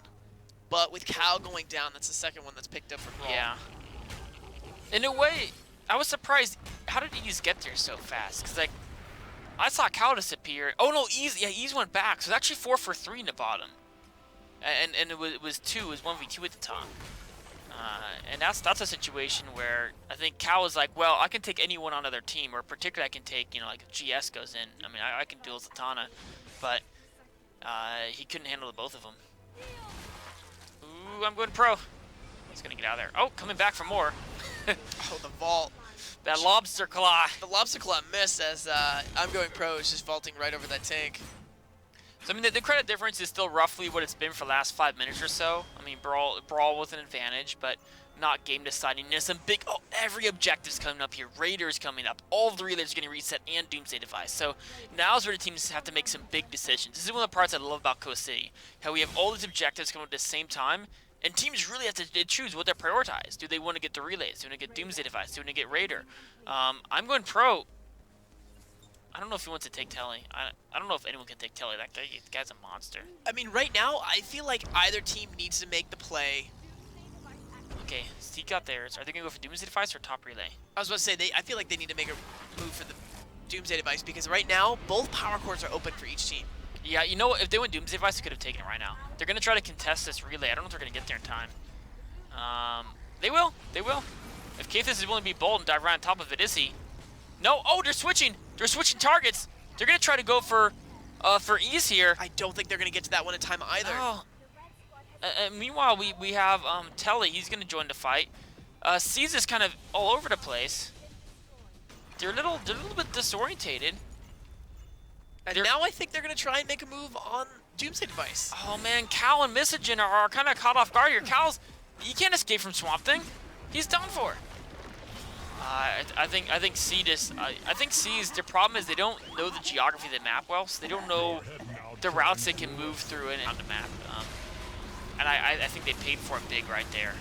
But with Cal going down, that's the second one that's picked up for BrawL. Yeah. In a way, I was surprised. How did Ease get there so fast? Because, like, I saw Cal disappear. Oh, no, Ease went back. So it's actually 4 for 3 in the bottom. And it was 2. It was 1v2 at the top. And that's a situation where I think Cal was like, well, I can take anyone on their team, or particularly I can take, you know, like if GS goes in. I mean, I can duel Zatanna, but he couldn't handle the both of them. Ooh, I'm going pro. He's gonna get out of there. Oh, coming back for more. Oh, the vault. That lobster claw. The lobster claw missed as I'm going pro is just vaulting right over that tank. So, I mean, the credit difference is still roughly what it's been for the last 5 minutes or so. I mean, BrawL with an advantage, but not game deciding. There's some big, every objective's coming up here. Raiders coming up. All of the relays are getting reset, and Doomsday Device. So now's where the teams have to make some big decisions. This is one of the parts I love about Coast City. How we have all these objectives coming up at the same time, and teams really have to choose what they prioritize. Do they want to get the relays? Do they want to get Doomsday Device? Do they want to get Raider? I'm going pro. I don't know if he wants to take Telly. I don't know if anyone can take Telly. That guy's a monster. I mean, right now, I feel like either team needs to make the play. Okay, Zeke got theirs. Are they going to go for Doomsday Device or top relay? I was about to say, I feel like they need to make a move for the Doomsday Device because right now, both power cores are open for each team. Yeah, you know what? If they went Doomsday Device, they could have taken it right now. They're going to try to contest this relay. I don't know if they're going to get there in time. They will. They will. If Kathis is willing to be bold and dive right on top of it, is he? No. Oh, they're switching. They're switching targets. They're going to try to go for Ease here. I don't think they're going to get to that one in time either. Oh. Meanwhile, we have Telly. He's going to join the fight. C's is kind of all over the place. They're a little bit disorientated. And now I think they're going to try and make a move on Doomsday Device. Oh man, Cal and Misogyn are kind of caught off guard here. He can't escape from Swamp Thing. He's done for. I think C just. I think C's. Their problem is they don't know the geography of the map well, so they don't know the routes they can move through and on the map. And I think they paid for it big right there.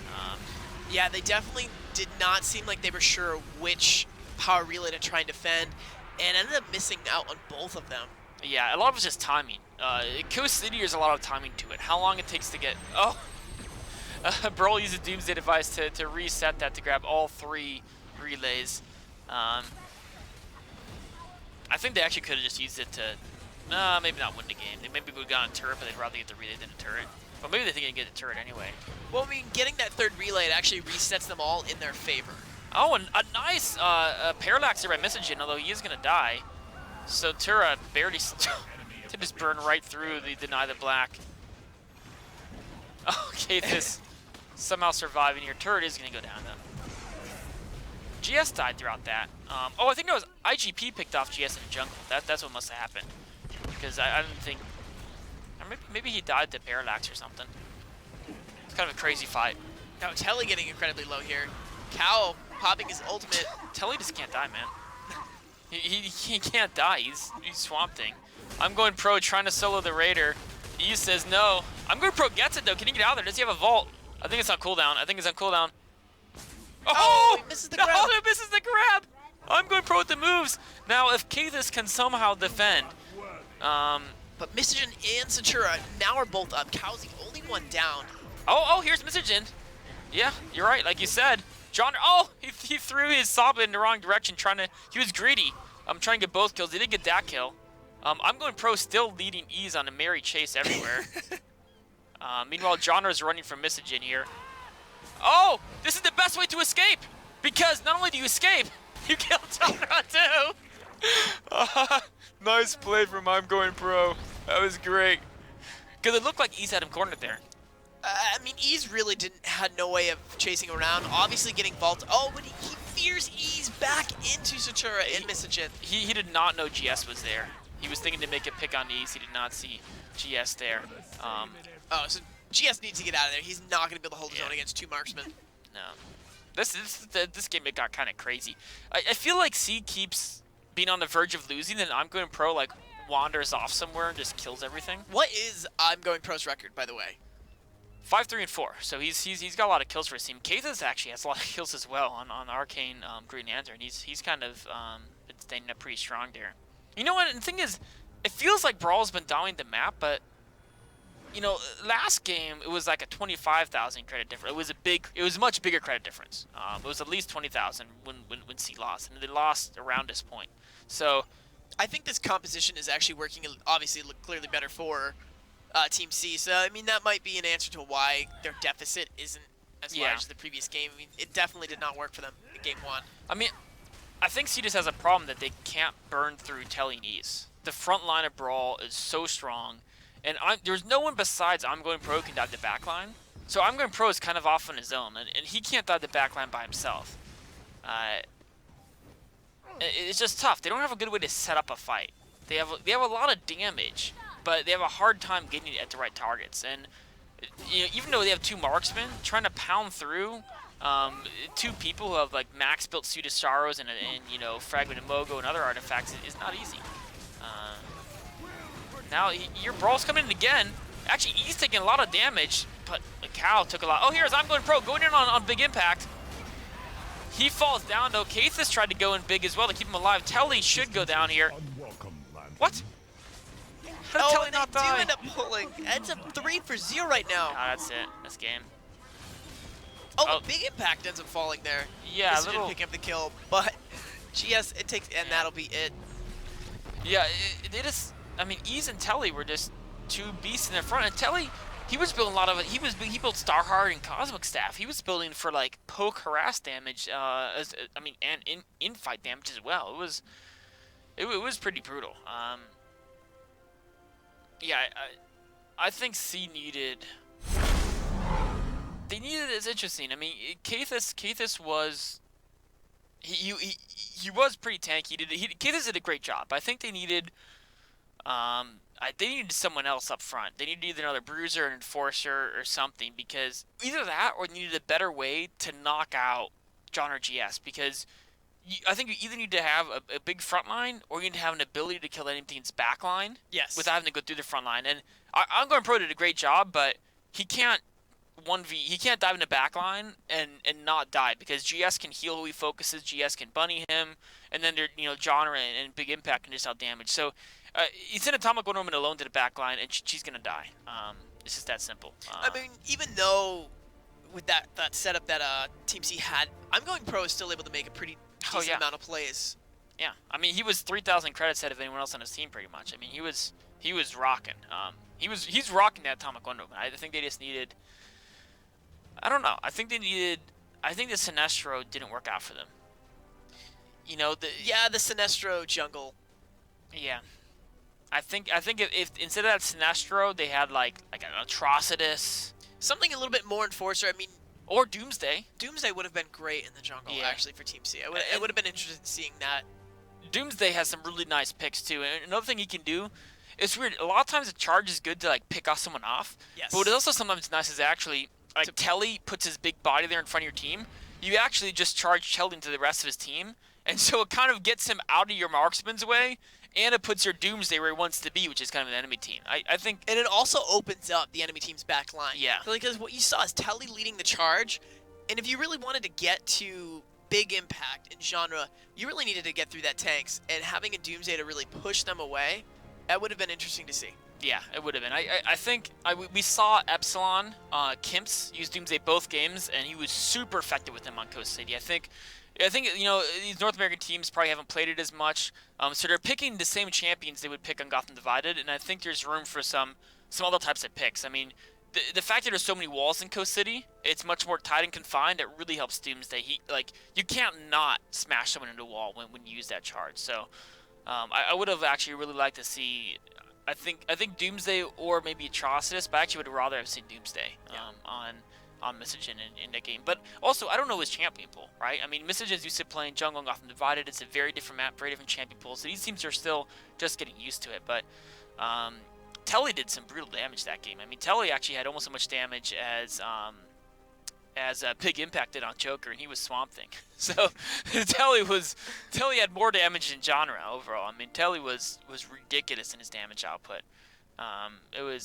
Yeah, they definitely did not seem like they were sure which power relay to try and defend, and ended up missing out on both of them. Yeah, a lot of it's just timing. Coast City, there's a lot of timing to it. How long it takes to get... Oh! BrawL uses Doomsday Device to reset that to grab all 3 relays. I think they actually could have just used it to... maybe not win the game. They maybe would have gotten a turret, but they'd rather get the relay than a turret. But maybe they think they can get the turret anyway. Well, I mean, getting that 3rd relay, it actually resets them all in their favor. Oh, and a nice parallax there by Misogyn, although he is going to die. So Tura barely to just burn right through the deny the black. Okay, this somehow surviving here. Turret is going to go down though. GS died throughout that. Oh, I think that was IGP picked off GS in the jungle. That's what must have happened. Because I didn't think... Or maybe he died to parallax or something. It's kind of a crazy fight. Now Telly getting incredibly low here. Cal popping his ultimate. Telly just can't die, man. He can't die. He's Swamp Thing. I'm going pro, trying to solo the Raider. E says no. I'm going pro, gets it though. Can he get out of there? Does he have a vault? I think it's on cooldown. Oh, he misses the grab. No, he misses the grab. I'm going pro with the moves. Now, if Kathis can somehow defend, but Misijin and Satura now are both up. Cow's the only one down. Oh, here's Misijin. Yeah, you're right. Like you said, John. Oh, he threw his Saba in the wrong direction, he was greedy. I'm trying to get both kills. He didn't get that kill. I'm going pro, still leading Ease on a merry chase everywhere. Meanwhile, Genre is running from Misijin here. Oh, this is the best way to escape, because not only do you escape, you kill Genre too. Nice play from I'm going pro. That was great. Because it looked like Ease had him cornered there. I mean, Ease really had no way of chasing around. Obviously getting vault. Oh, but he fears Ease back into Satura and Misijin. He did not know GS was there. He was thinking to make a pick on Ease. He did not see GS there. Oh, so GS needs to get out of there. He's not going to be able to hold his own against 2 marksmen. No. This game, it got kind of crazy. I feel like C keeps being on the verge of losing, and I'm going pro like wanders off somewhere and just kills everything. What is I'm going pro's record, by the way? 5, 3, and 4. So he's got a lot of kills for his team. Kathas actually has a lot of kills as well on Arcane Green Lantern. He's kind of been standing up pretty strong there. You know what? And the thing is, it feels like BrawL's been dominating the map, but you know, last game it was like a 25,000 credit difference. It was a much bigger credit difference. It was at least 20,000 when C lost, and they lost around this point. So I think this composition is actually working, obviously clearly better for Team C. So I mean, that might be an answer to why their deficit isn't as large as the previous game. I mean, it definitely did not work for them in game 1. I mean, I think C just has a problem that they can't burn through Telly and Ease. The front line of BrawL is so strong, and there's no one besides I'm going pro who can dive the back line. So I'm going pro is kind of off on his own, and he can't dive the back line by himself. It's just tough. They don't have a good way to set up a fight. They have a lot of damage, but they have a hard time getting it at the right targets. And you know, even though they have 2 marksmen, trying to pound through 2 people who have like max built Suit of Sorrows and you know, Fragment of Mogo and other artifacts is not easy. Now your BrawL's coming in again. Actually, he's taking a lot of damage, but Cow took a lot. Oh, here's I'm going pro, going in on big impact. He falls down though. Kathis tried to go in big as well to keep him alive. Telly should go down here. What? How did Telly not die? They do end up pulling. It's a 3 for 0 right now. Ah, that's it. That's game. Oh, big impact ends up falling there. Yeah, this didn't pick up the kill, but GS it takes, and that'll be it. Yeah, it is. I mean, Ease and Telly were just 2 beasts in their front, and Telly, he was building a lot of it. He built Starheart and Cosmic Staff. He was building for like poke harass damage, and in fight damage as well. It was pretty brutal. Yeah, I think C needed. They needed. It's interesting. I mean, Kathis was. He was pretty tanky. Kathis did a great job. I think they needed. They needed someone else up front. They needed either another bruiser, an enforcer, or something, because either that or they needed a better way to knock out John or GS, because I think you either need to have a big front line or you need to have an ability to kill anything's back line without having to go through the front line. And I'm going pro did a great job, but he can't he can't dive in the back line and not die, because GS can heal who he focuses, GS can bunny him, and then John and Big Impact can just out damage. So he sent Atomic Wonder Woman alone to the back line, and she's gonna die. It's just that simple. I mean, even though with that setup that Team C had, I'm going pro is still able to make a pretty decent amount of plays. Yeah, I mean, he was 3,000 credits ahead of anyone else on his team pretty much. I mean, he was rocking. He's rocking that Atomic Wonder Woman. I think they just needed. I don't know. I think the Sinestro didn't work out for them. You know, the Sinestro jungle. Yeah. I think if instead of that Sinestro, they had like an Atrocitus. Something a little bit more enforcer. I mean, or Doomsday. Doomsday would have been great in the jungle, actually, for Team C. I would have been interested in seeing that. Doomsday has some really nice picks, too. And another thing he can do, it's weird. A lot of times the charge is good to, like, pick off someone off. Yes. But what is also sometimes nice is actually, like, Telly puts his big body there in front of your team. you actually just charge Telly into the rest of his team, and so it kind of gets him out of your marksman's way, and it puts your Doomsday where he wants to be, which is kind of an enemy team. I think... And it also opens up the enemy team's back line. Yeah. Because what you saw is Telly leading the charge, and if you really wanted to get to big impact in genre, you really needed to get through that tanks, and having a Doomsday to really push them away, that would have been interesting to see. Yeah, it would have been. I think we saw Epsilon, Kimps use Doomsday both games, and he was super effective with him on Coast City. I think these North American teams probably haven't played it as much, so they're picking the same champions they would pick on Gotham Divided, and I think there's room for some other types of picks. I mean, the fact that there's so many walls in Coast City, it's much more tight and confined. It really helps Doomsday. You can't not smash someone into a wall when you use that charge. So I would have actually really liked to see. I think Doomsday or maybe Atrocitus, but I actually would rather have seen Doomsday on Mystigen in that game. But also, I don't know his champion pool, right? I mean, Mystigen's used to playing jungle and Gotham Divided. It's a very different map, very different champion pool. So these teams are still just getting used to it. But Telly did some brutal damage that game. I mean, Telly actually had almost as much damage as Big Impact did on Joker, and he was Swamp Thing. So Telly had more damage than genre overall. I mean, Telly was ridiculous in his damage output. It was